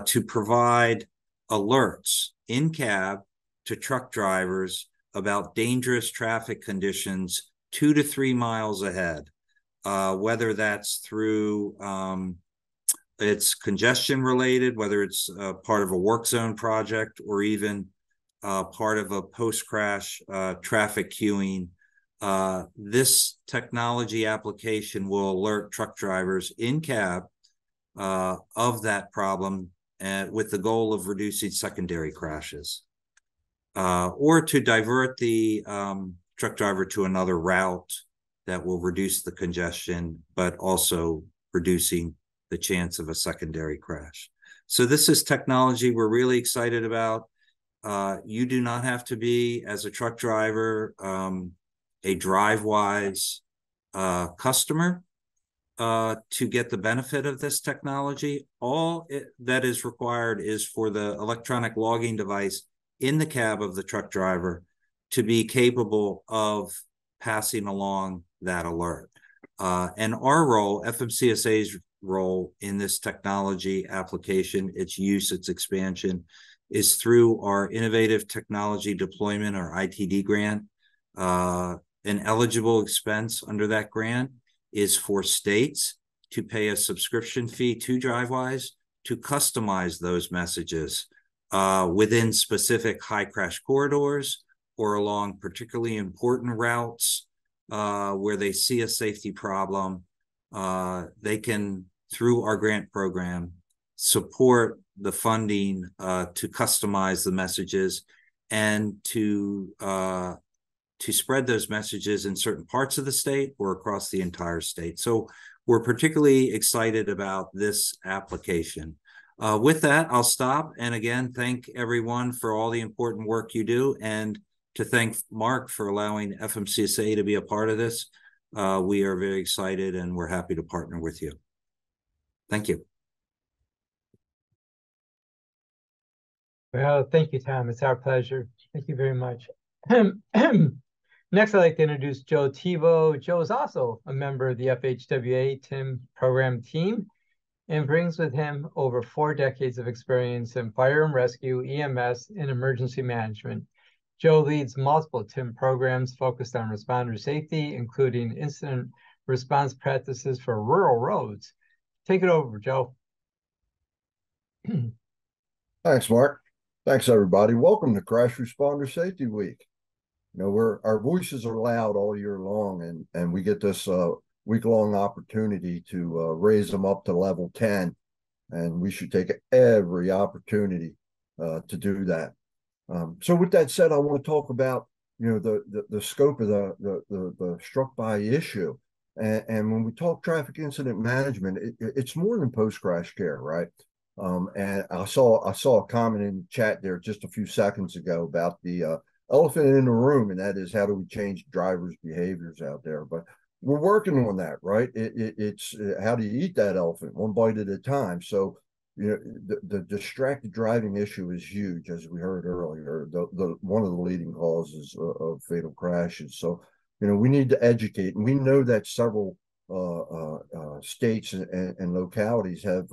to provide alerts in cab to truck drivers about dangerous traffic conditions 2 to 3 miles ahead, whether that's through it's congestion related, whether it's part of a work zone project or even part of a post-crash traffic queuing. This technology application will alert truck drivers in cab of that problem with the goal of reducing secondary crashes or to divert the truck driver to another route that will reduce the congestion, but also reducing the chance of a secondary crash. So this is technology we're really excited about. You do not have to be, as a truck driver, a DriveWise customer to get the benefit of this technology. All that is required is for the electronic logging device in the cab of the truck driver to be capable of passing along that alert. And our role, FMCSA's role in this technology application, its use, its expansion, is through our Innovative Technology Deployment, or ITD grant. An eligible expense under that grant is for states to pay a subscription fee to DriveWise to customize those messages within specific high crash corridors or along particularly important routes where they see a safety problem. They can, through our grant program, support the funding to customize the messages and to spread those messages in certain parts of the state or across the entire state. So we're particularly excited about this application. With that, I'll stop. And again, thank everyone for all the important work you do, and to thank Mark for allowing FMCSA to be a part of this. We are very excited and we're happy to partner with you. Thank you. Well, thank you, Tom. It's our pleasure. Thank you very much. Next, I'd like to introduce Joe Tebow. Joe is also a member of the FHWA TIM program team and brings with him over 4 decades of experience in fire and rescue, EMS, and emergency management. Joe leads multiple TIM programs focused on responder safety, including incident response practices for rural roads. Take it over, Joe. Thanks, Mark. Thanks, everybody. Welcome to Crash Responder Safety Week. You know, our voices are loud all year long, and we get this week-long opportunity to raise them up to level 10, and we should take every opportunity to do that. So with that said, I want to talk about the scope of the struck by issue. And when we talk traffic incident management, it's more than post-crash care, right? And I saw a comment in the chat there just a few seconds ago about the elephant in the room, and that is, how do we change drivers' behaviors out there? But we're working on that, right? It's how do you eat that elephant one bite at a time? So the distracted driving issue is huge, as we heard earlier. The one of the leading causes of fatal crashes. So we need to educate, and we know that several states and localities have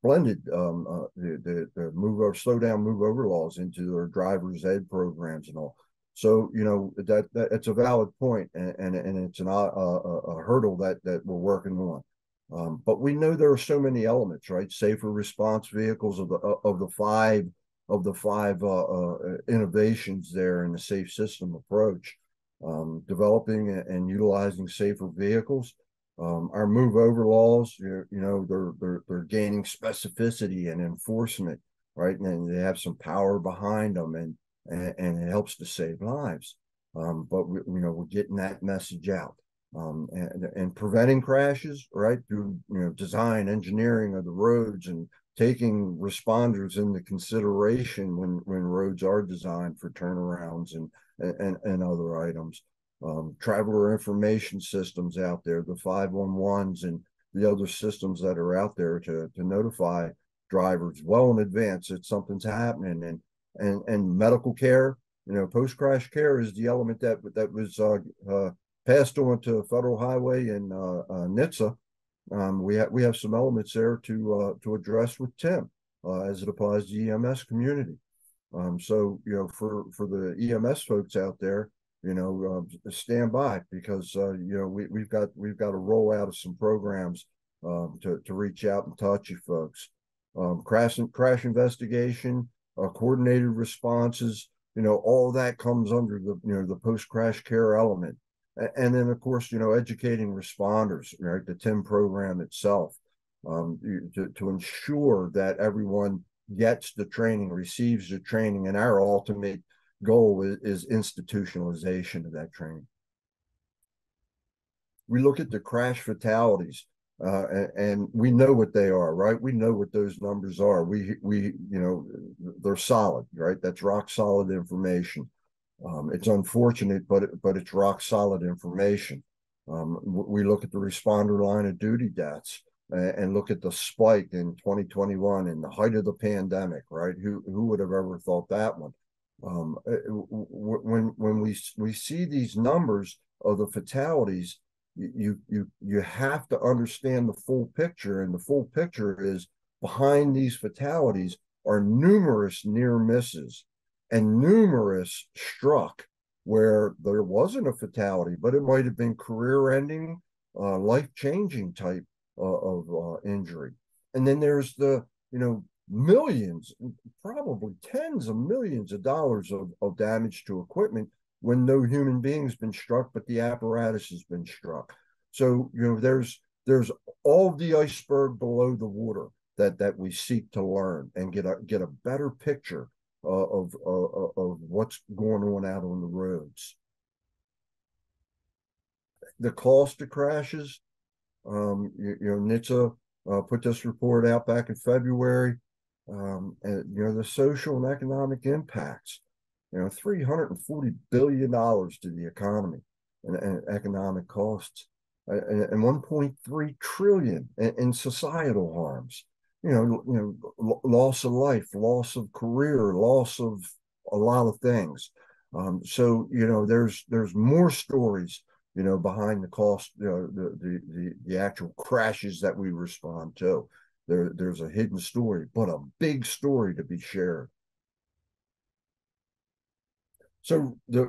blended the move over, slow down, move over laws into their driver's ed programs and all. So that it's a valid point, and it's a hurdle that we're working on. But we know there are so many elements, right? Safer response vehicles of the five innovations there in the safe system approach. Developing and utilizing safer vehicles. Our move over laws, they're gaining specificity and enforcement, right? And they have some power behind them, and it helps to save lives. But we're getting that message out. And preventing crashes, right, through design, engineering of the roads, and taking responders into consideration when roads are designed for turnarounds and other items. Traveler information systems out there, the 511s and the other systems that are out there to notify drivers well in advance that something's happening, and medical care. Post-crash care is the element that was passed on to Federal Highway and NHTSA. We have some elements there to address with Tim as it applies to the EMS community. So for the EMS folks out there, stand by, because we've got a rollout of some programs to reach out and touch you folks. Crash investigation, coordinated responses, all that comes under the post-crash care element. And then, of course, educating responders, right? The TIM program itself, to ensure that everyone gets the training, receives the training, and our ultimate goal is institutionalization of that training. We look at the crash fatalities, and we know what they are, right? We know what those numbers are. They're solid, right? That's rock solid information. It's unfortunate, but it's rock solid information. We look at the responder line of duty deaths and look at the spike in 2021 in the height of the pandemic, right? Who would have ever thought that one? When we see these numbers of the fatalities, you have to understand the full picture, and the full picture is behind these fatalities are numerous near misses and numerous struck where there wasn't a fatality, but it might have been career-ending, life-changing type of injury. And then there's the millions, probably tens of millions of dollars of damage to equipment when no human being's been struck, but the apparatus has been struck. So there's all the iceberg below the water that we seek to learn and get a better picture of what's going on out on the roads. The cost of crashes, NHTSA put this report out back in February. And the social and economic impacts, $340 billion to the economy and economic costs, and 1.3 trillion in societal harms. Loss of life, loss of career, loss of a lot of things. So there's more stories behind the cost, the actual crashes that we respond to. There's a hidden story, but a big story to be shared. So the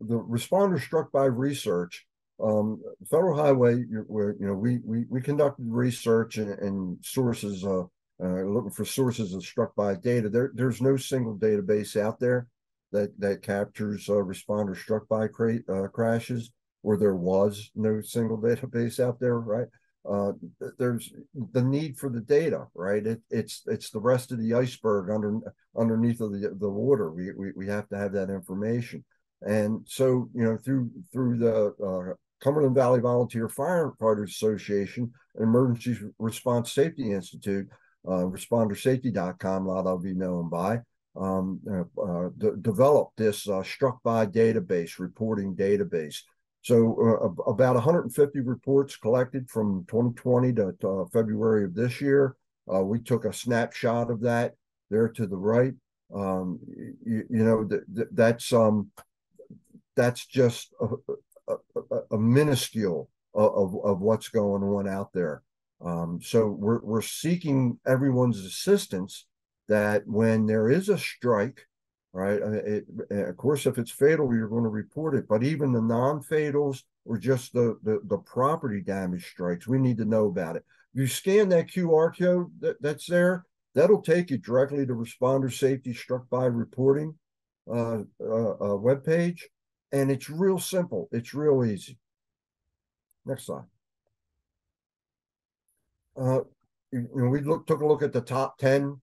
responder struck by research, Federal Highway, we conducted research and sources, looking for sources of struck by data. There's no single database out there that captures responder struck by crashes. or there was no single database out there, right? There's the need for the data, right? It's the rest of the iceberg underneath of the water. We have to have that information. And so, you know, through the Cumberland Valley Volunteer Firefighters Association and Emergency Response Safety Institute, respondersafety.com, a lot of you know them by, developed this struck by database, reporting database. So about 150 reports collected from 2020 to February of this year. We took a snapshot of that there to the right. You know, that's just a minuscule of what's going on out there. So we're seeking everyone's assistance that when there is a strike, right? Of course, if it's fatal, you're going to report it. But even the non-fatals or just the property damage strikes, we need to know about it. If you scan that QR code that's there, that'll take you directly to Responder Safety Struck By Reporting webpage. And it's real simple. It's real easy. Next slide. You know, we took a look at the top 10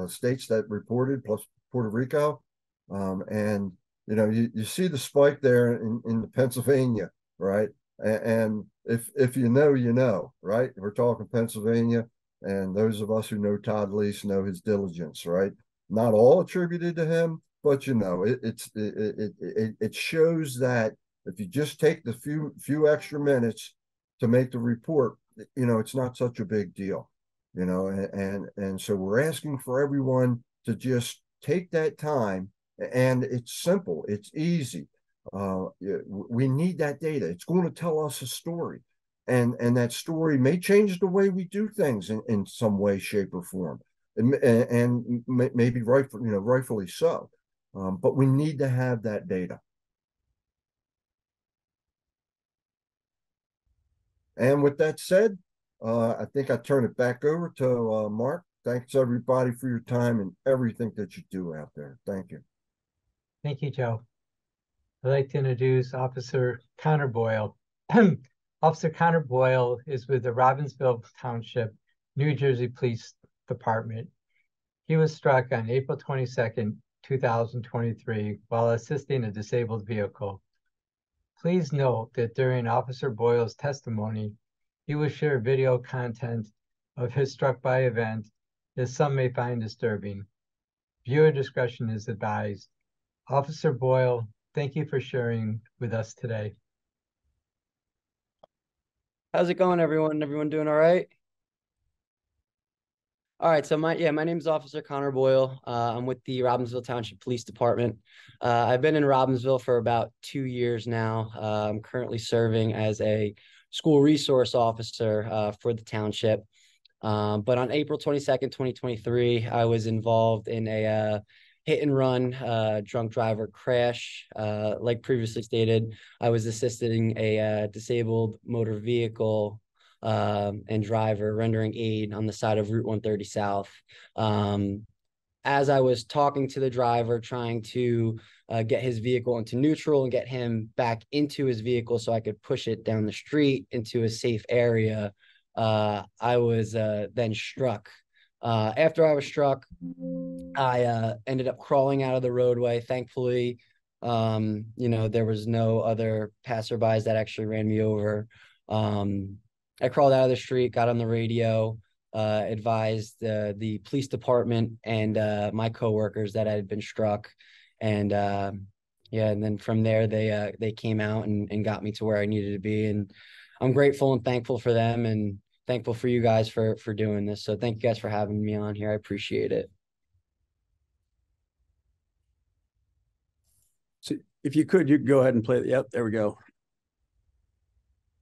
states that reported, plus Puerto Rico. And, you know, you see the spike there in Pennsylvania, right? And if you know, you know, right? We're talking Pennsylvania, and those of us who know Todd Lease know his diligence, right? Not all attributed to him, but you know, it shows that if you just take the few extra minutes to make the report, you know, it's not such a big deal, you know, and so we're asking for everyone to just take that time, and it's simple, it's easy. We need that data. It's going to tell us a story, and that story may change the way we do things in some way, shape, or form, and maybe rightfully so. But we need to have that data. And with that said, I think I turn it back over to Mark. Thanks everybody for your time and everything that you do out there. Thank you. Thank you, Joe. I'd like to introduce Officer Connor Boyle. Officer Connor Boyle is with the Robbinsville Township, New Jersey Police Department. He was struck on April 22nd, 2023, while assisting a disabled vehicle. Please note that during Officer Boyle's testimony, he will share video content of his struck by event that some may find disturbing. Viewer discretion is advised. Officer Boyle, thank you for sharing with us today. How's it going, everyone? Everyone doing all right? All right, so my name is Officer Connor Boyle. I'm with the Robbinsville Township Police Department. I've been in Robbinsville for about 2 years now. I'm currently serving as a school resource officer for the township. But on April 22nd, 2023, I was involved in a hit and run drunk driver crash. Like previously stated, I was assisting a disabled motor vehicle and driver rendering aid on the side of Route 130 South. As I was talking to the driver, trying to get his vehicle into neutral and get him back into his vehicle so I could push it down the street into a safe area, I was then struck. After I was struck, I ended up crawling out of the roadway. Thankfully, you know, there was no other passerbys that actually ran me over. I crawled out of the street, got on the radio, advised the police department and my coworkers that I had been struck, and yeah, and then from there they came out and got me to where I needed to be, and I'm grateful and thankful for them, and thankful for you guys for doing this. So thank you guys for having me on here. I appreciate it. So if you could go ahead and play it. Yep, there we go.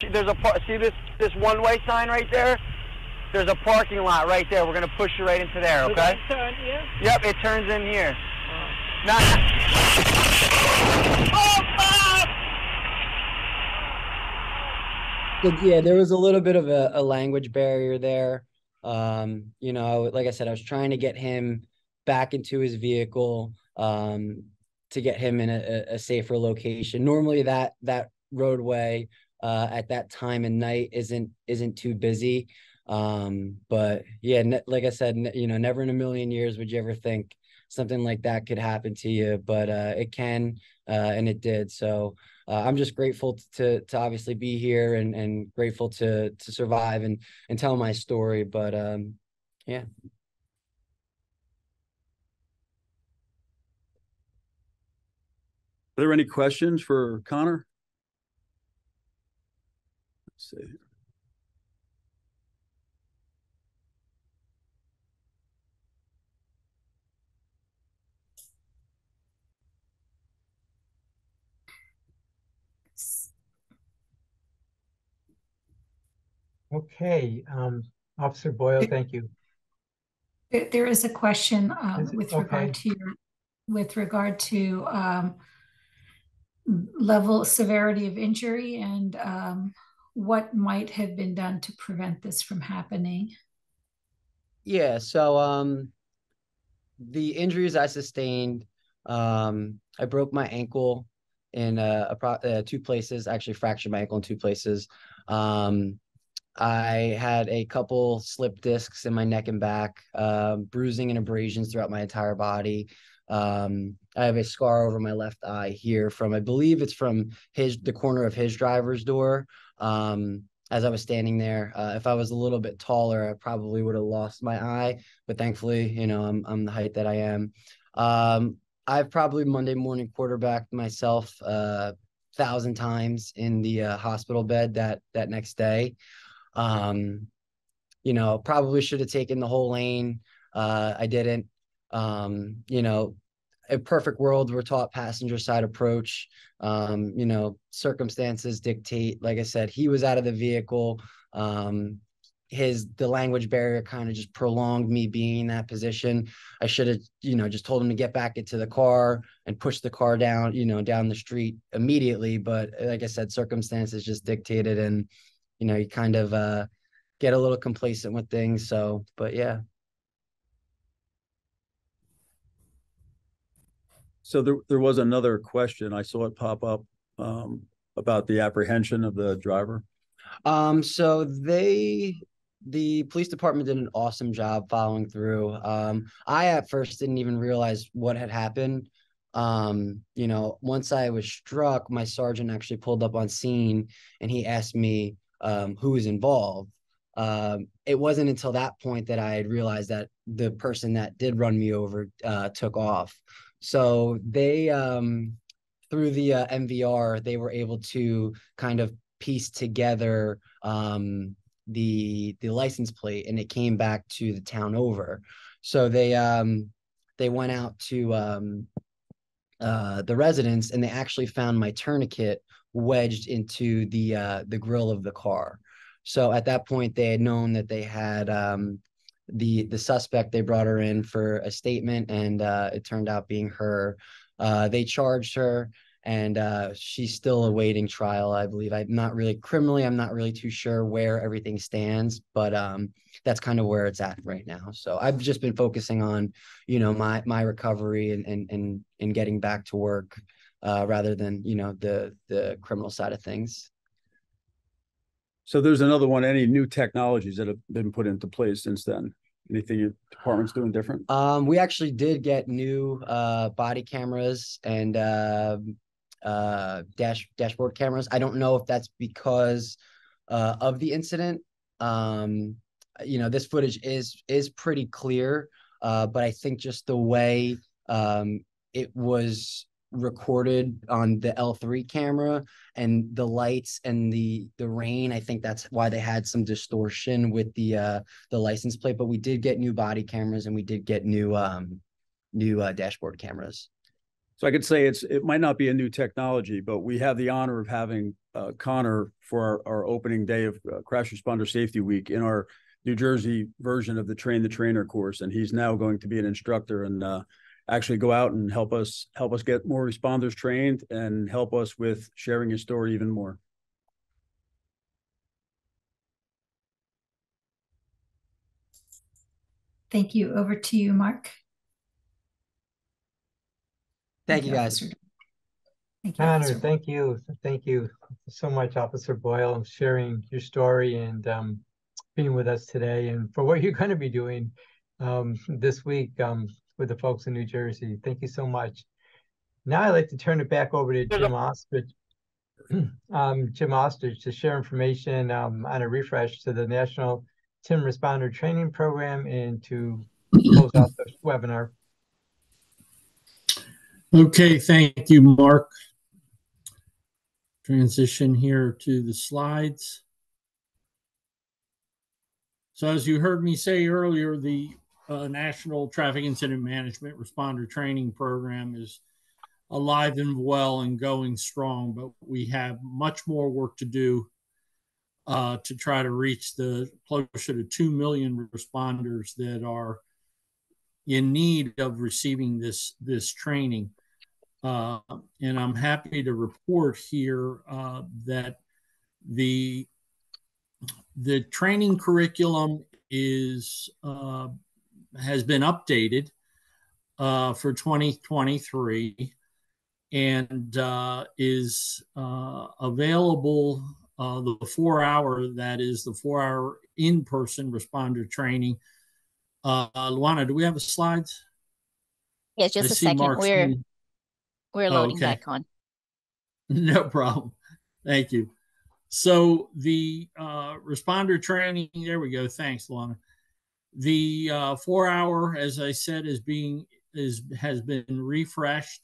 There's see this one-way sign right there? There's a parking lot right there. We're gonna push you right into there, okay? Turn here? Yep, it turns in here. Yeah, there was a little bit of a language barrier there. You know, like I said, I was trying to get him back into his vehicle. get him in a safer location. Normally that roadway at that time of night isn't too busy. But yeah, like I said, never in a million years would you ever think something like that could happen to you, but it can, and it did. So I'm just grateful to obviously be here and grateful to survive and tell my story. But yeah. Are there any questions for Connor? Let's see. Okay, Officer Boyle, thank you. There is a question with okay. regard to level severity of injury and what might have been done to prevent this from happening. Yeah, so the injuries I sustained, I broke my ankle in two places, actually fractured my ankle in two places. I had a couple slip discs in my neck and back, bruising and abrasions throughout my entire body. I have a scar over my left eye here from, I believe it's from the corner of his driver's door. As I was standing there, if I was a little bit taller, I probably would have lost my eye, but thankfully, I'm the height that I am. I've probably Monday morning quarterbacked myself 1,000 times in the hospital bed that next day. Probably should have taken the whole lane. I didn't. A perfect world, we're taught passenger side approach. Circumstances dictate. Like I said, he was out of the vehicle. The language barrier kind of just prolonged me being in that position. I should have, just told him to get back into the car and push the car down, down the street immediately. But like I said, circumstances just dictated, and you kind of get a little complacent with things. So, but yeah. So there was another question. I saw it pop up about the apprehension of the driver. So the police department did an awesome job following through. I at first didn't even realize what had happened. Once I was struck, my sergeant actually pulled up on scene and he asked me who was involved. It wasn't until that point that I had realized that the person that did run me over took off. So they through the MVR, they were able to kind of piece together the license plate, and it came back to the town over. So they went out to the residence, and they actually found my tourniquet wedged into the grill of the car. So at that point, they had known that they had the suspect. They brought her in for a statement, and it turned out being her. They charged her, and she's still awaiting trial, I believe. I'm not really too sure where everything stands, but that's kind of where it's at right now. So I've just been focusing on, my recovery and getting back to work rather than, the criminal side of things. So there's another one. Any new technologies that have been put into place since then? Anything your department's doing different? We actually did get new body cameras and dashboard cameras. I don't know if that's because of the incident. This footage is pretty clear, but I think just the way it was recorded on the L3 camera and the lights and the rain, I think that's why they had some distortion with the license plate. But we did get new body cameras, and we did get new dashboard cameras. So I could say it might not be a new technology, but we have the honor of having Connor for our opening day of Crash Responder Safety Week in our New Jersey version of the Train the Trainer course, and he's now going to be an instructor and actually go out and help us get more responders trained and help us with sharing his story even more. Thank you. Over to you, Mark. Thank you, guys. Thank you, Connor, Officer. thank you. Thank you so much, Officer Boyle, sharing your story and being with us today and for what you're going to be doing this week with the folks in New Jersey. Thank you so much. Now I'd like to turn it back over to Jim Ostrich. Jim Ostrich to share information on a refresh to the National TIM Responder Training Program and to close out the webinar. Okay, thank you, Mark. Transition here to the slides. So as you heard me say earlier, the National Traffic Incident Management Responder Training Program is alive and well and going strong, but we have much more work to do to try to reach the closer to 2 million responders that are in need of receiving this training. And I'm happy to report here that the training curriculum has been updated for 2023 and is available. The 4-hour, that is the 4-hour in-person responder training. Luana, do we have the slides? Yes, just a second. We're loading back on. No problem. Thank you. So the responder training, there we go. Thanks, Luana. The 4-hour, as I said, has been refreshed.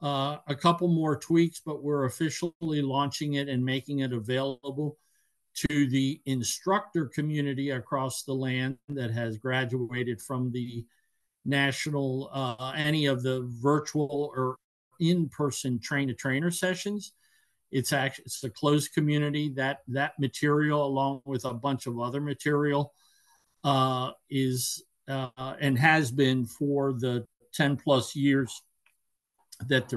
A couple more tweaks, but we're officially launching it and making it available to the instructor community across the land that has graduated from the national, any of the virtual or in-person train-to-trainer sessions. It's a closed community. That material, along with a bunch of other material, is and has been for the 10 plus years that the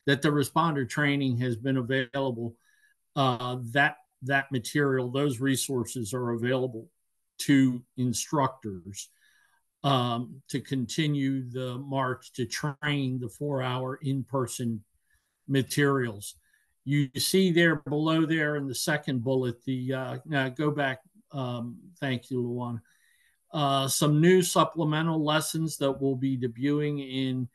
responder training has been available. That material, those resources are available to instructors to continue the march to train the 4-hour in-person materials. You see there below there in the second bullet, now go back, thank you, Luana. Some new supplemental lessons that will be debuting in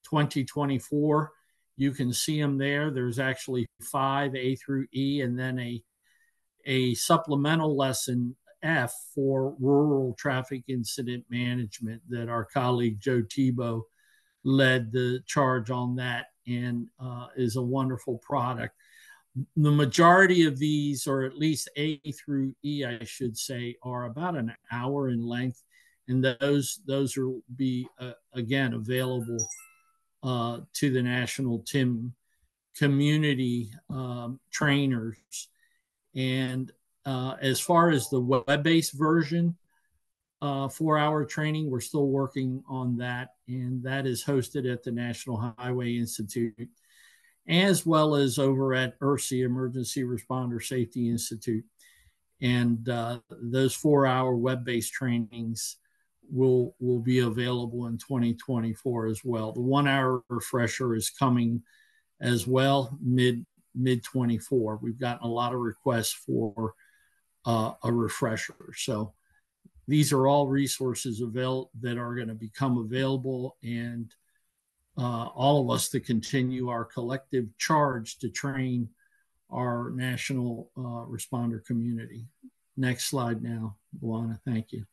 2024. You can see them there. There's actually 5, A through E, and then a supplemental lesson, F, for rural traffic incident management that our colleague Joe Tebow led the charge on that and is a wonderful product. The majority of these, or at least A through E, I should say, are about an hour in length, and those will be, again, available to the National TIM community trainers. And as far as the web-based version, 4-hour training, we're still working on that, and that is hosted at the National Highway Institute, as well as over at ERSI, Emergency Responder Safety Institute. And those 4-hour web-based trainings will be available in 2024 as well. The 1-hour refresher is coming as well, mid 24. We've gotten a lot of requests for a refresher. So these are all resources that are going to become available, and all of us to continue our collective charge to train our national responder community. Next slide now, Luana. Thank you.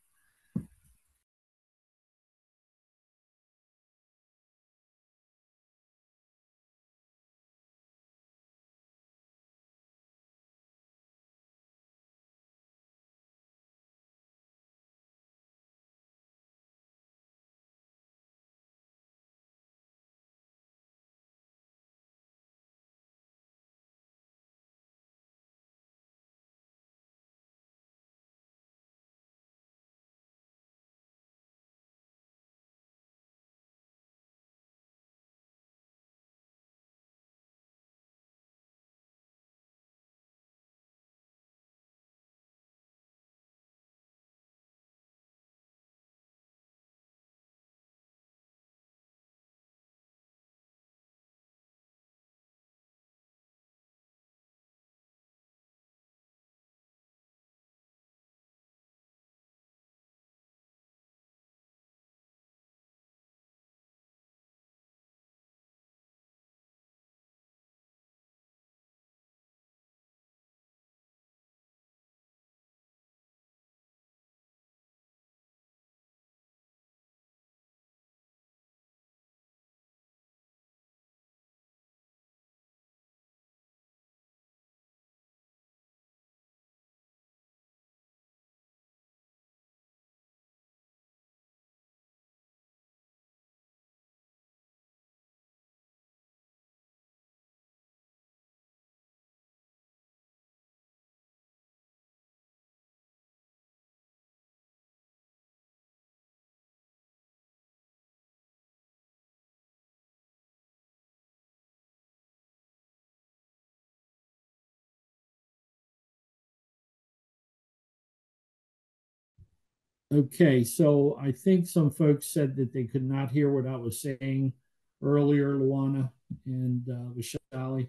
Okay, so I think some folks said that they could not hear what I was saying earlier, Luana and Vishali.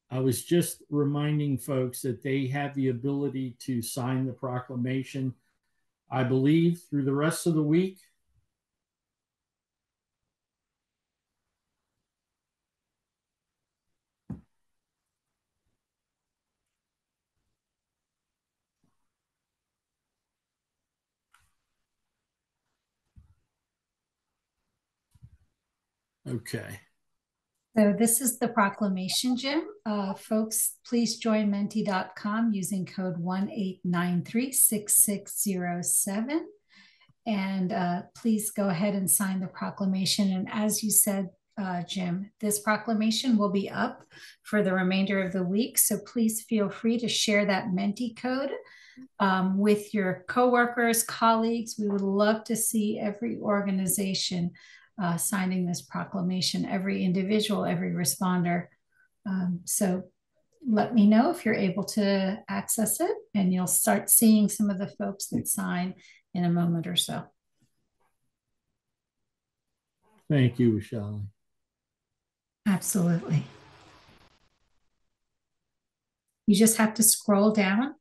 I was just reminding folks that they have the ability to sign the proclamation, I believe, through the rest of the week. Okay. So this is the proclamation, Jim. Folks, please join menti.com using code 1893-6607. And please go ahead and sign the proclamation. And as you said, Jim, this proclamation will be up for the remainder of the week. So please feel free to share that Menti code with your coworkers, colleagues. We would love to see every organization signing this proclamation, every individual, every responder. So let me know if you're able to access it, and you'll start seeing some of the folks that sign in a moment or so. Thank you, Vishali. Absolutely. You just have to scroll down.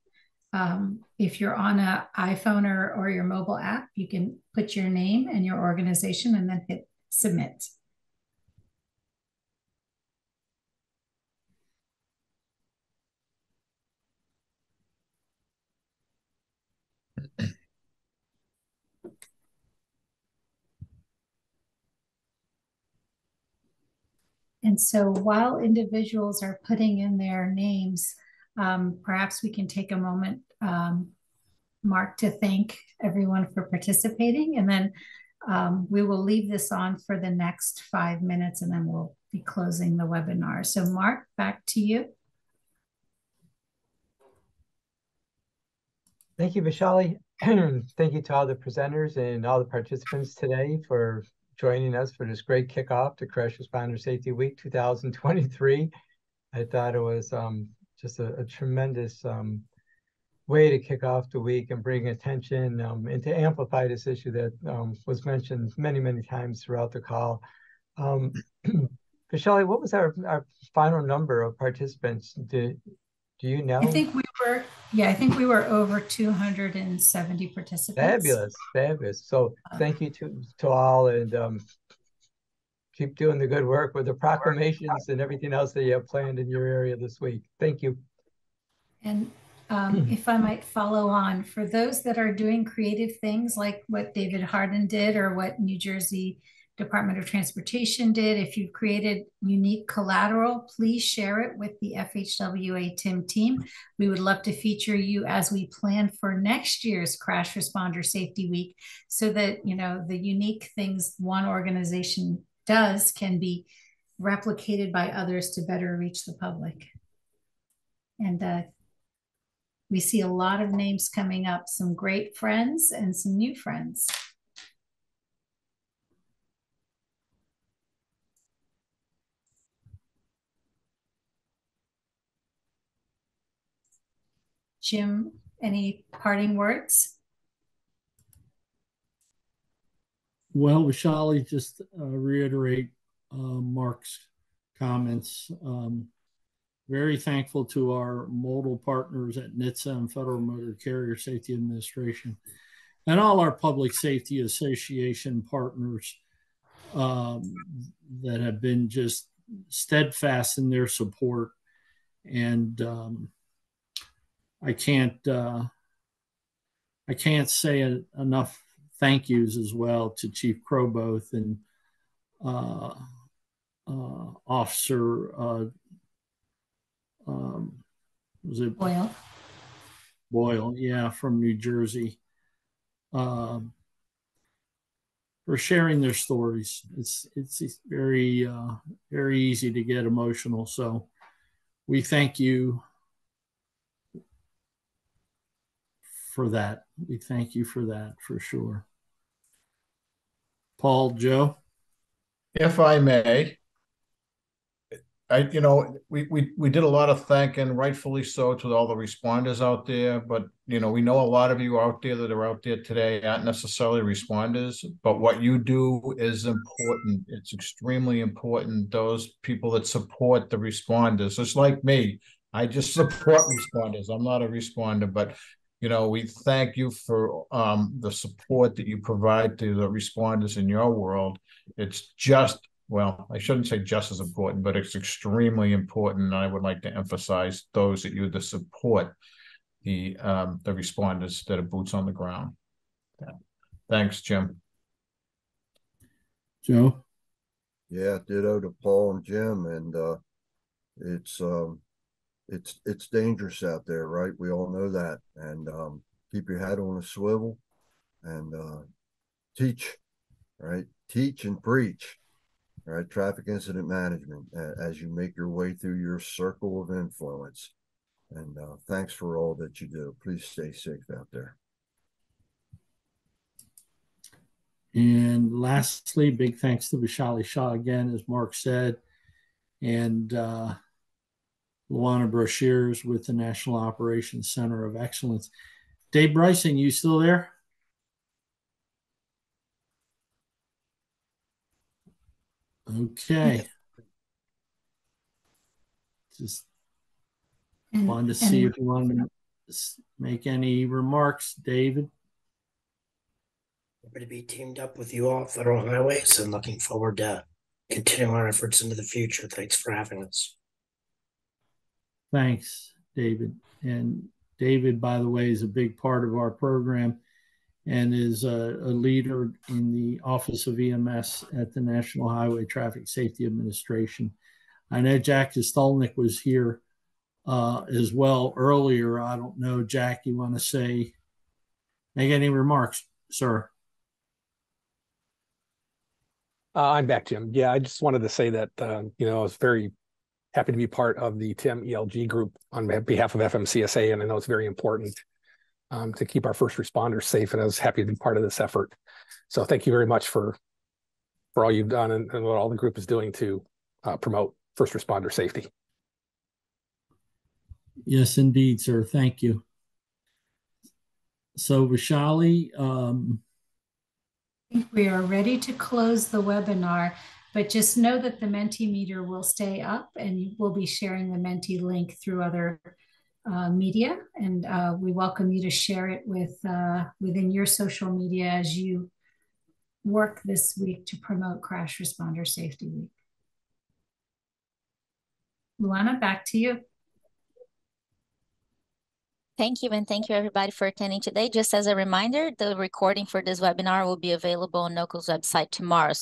If you're on an iPhone or your mobile app, you can put your name and your organization and then hit submit. And so while individuals are putting in their names, perhaps we can take a moment, Mark, to thank everyone for participating. And then we will leave this on for the next 5 minutes, and then we'll be closing the webinar. So Mark, back to you. Thank you, Vishali. Thank you to all the presenters and all the participants today for joining us for this great kickoff to Crash Responder Safety Week 2023. I thought it was just a tremendous way to kick off the week and bring attention and to amplify this issue that was mentioned many, many times throughout the call. Vishali, what was our final number of participants? Do you know? I think we were over 270 participants. Fabulous. So thank you to all, and keep doing the good work with the proclamations and everything else that you have planned in your area this week. Thank you. And if I might follow on, for those that are doing creative things like what David Hardin did or what New Jersey Department of Transportation did, if you've created unique collateral, please share it with the FHWA TIM team. We would love to feature you as we plan for next year's Crash Responder Safety Week, so that, you know, the unique things one organization does can be replicated by others to better reach the public. And we see a lot of names coming up, some great friends and some new friends. Jim, any parting words? Well, Vishali, just reiterate Mark's comments. Very thankful to our modal partners at NHTSA and Federal Motor Carrier Safety Administration, and all our Public Safety Association partners that have been just steadfast in their support. And I can't say enough thank yous as well to Chief Crowboth and Officer was it Boyle, yeah, from New Jersey, for sharing their stories. It's very very easy to get emotional, so we thank you for that. We thank you for that, for sure. Paul, Joe? If I may, we did a lot of thanking, rightfully so, to all the responders out there. But, we know a lot of you out there that are out there today aren't necessarily responders, but what you do is important. It's extremely important. Those people that support the responders, it's like me. I just support responders. I'm not a responder, but we thank you for the support that you provide to the responders in your world. It's just, well, I shouldn't say just as important, but it's extremely important. And I would like to emphasize those that you support the responders that are boots on the ground. Yeah. Thanks, Jim. Joe? Yeah, ditto to Paul and Jim. And it's dangerous out there, right? We all know that. And keep your head on a swivel and teach, right? Teach and preach, right? Traffic incident management as you make your way through your circle of influence. And thanks for all that you do. Please stay safe out there. And lastly, big thanks to Vishali Shah again, as Mark said, and Luana Brashears with the National Operations Center of Excellence. Dave Bryson, you still there? Okay. Just wanted to see if you wanted to make any remarks, David. Happy to be teamed up with you all, Federal Highways, and looking forward to continuing our efforts into the future. Thanks for having us. Thanks, David. And David, by the way, is a big part of our program and is a leader in the Office of EMS at the National Highway Traffic Safety Administration. I know Jack Kostolnik was here as well earlier. I don't know, Jack, you want to make any remarks, sir? I'm back, Jim. Yeah, I just wanted to say that, I was very happy to be part of the TIM ELG group on behalf of FMCSA, and I know it's very important to keep our first responders safe, and I was happy to be part of this effort. So thank you very much for all you've done and what all the group is doing to promote first responder safety. Yes, indeed, sir. Thank you. So, Vishali, I think we are ready to close the webinar, but just know that the Mentimeter will stay up and we'll be sharing the Menti link through other media. And we welcome you to share it within your social media as you work this week to promote Crash Responder Safety Week. Luana, back to you. Thank you, and thank you everybody for attending today. Just as a reminder, the recording for this webinar will be available on NOCO's website tomorrow.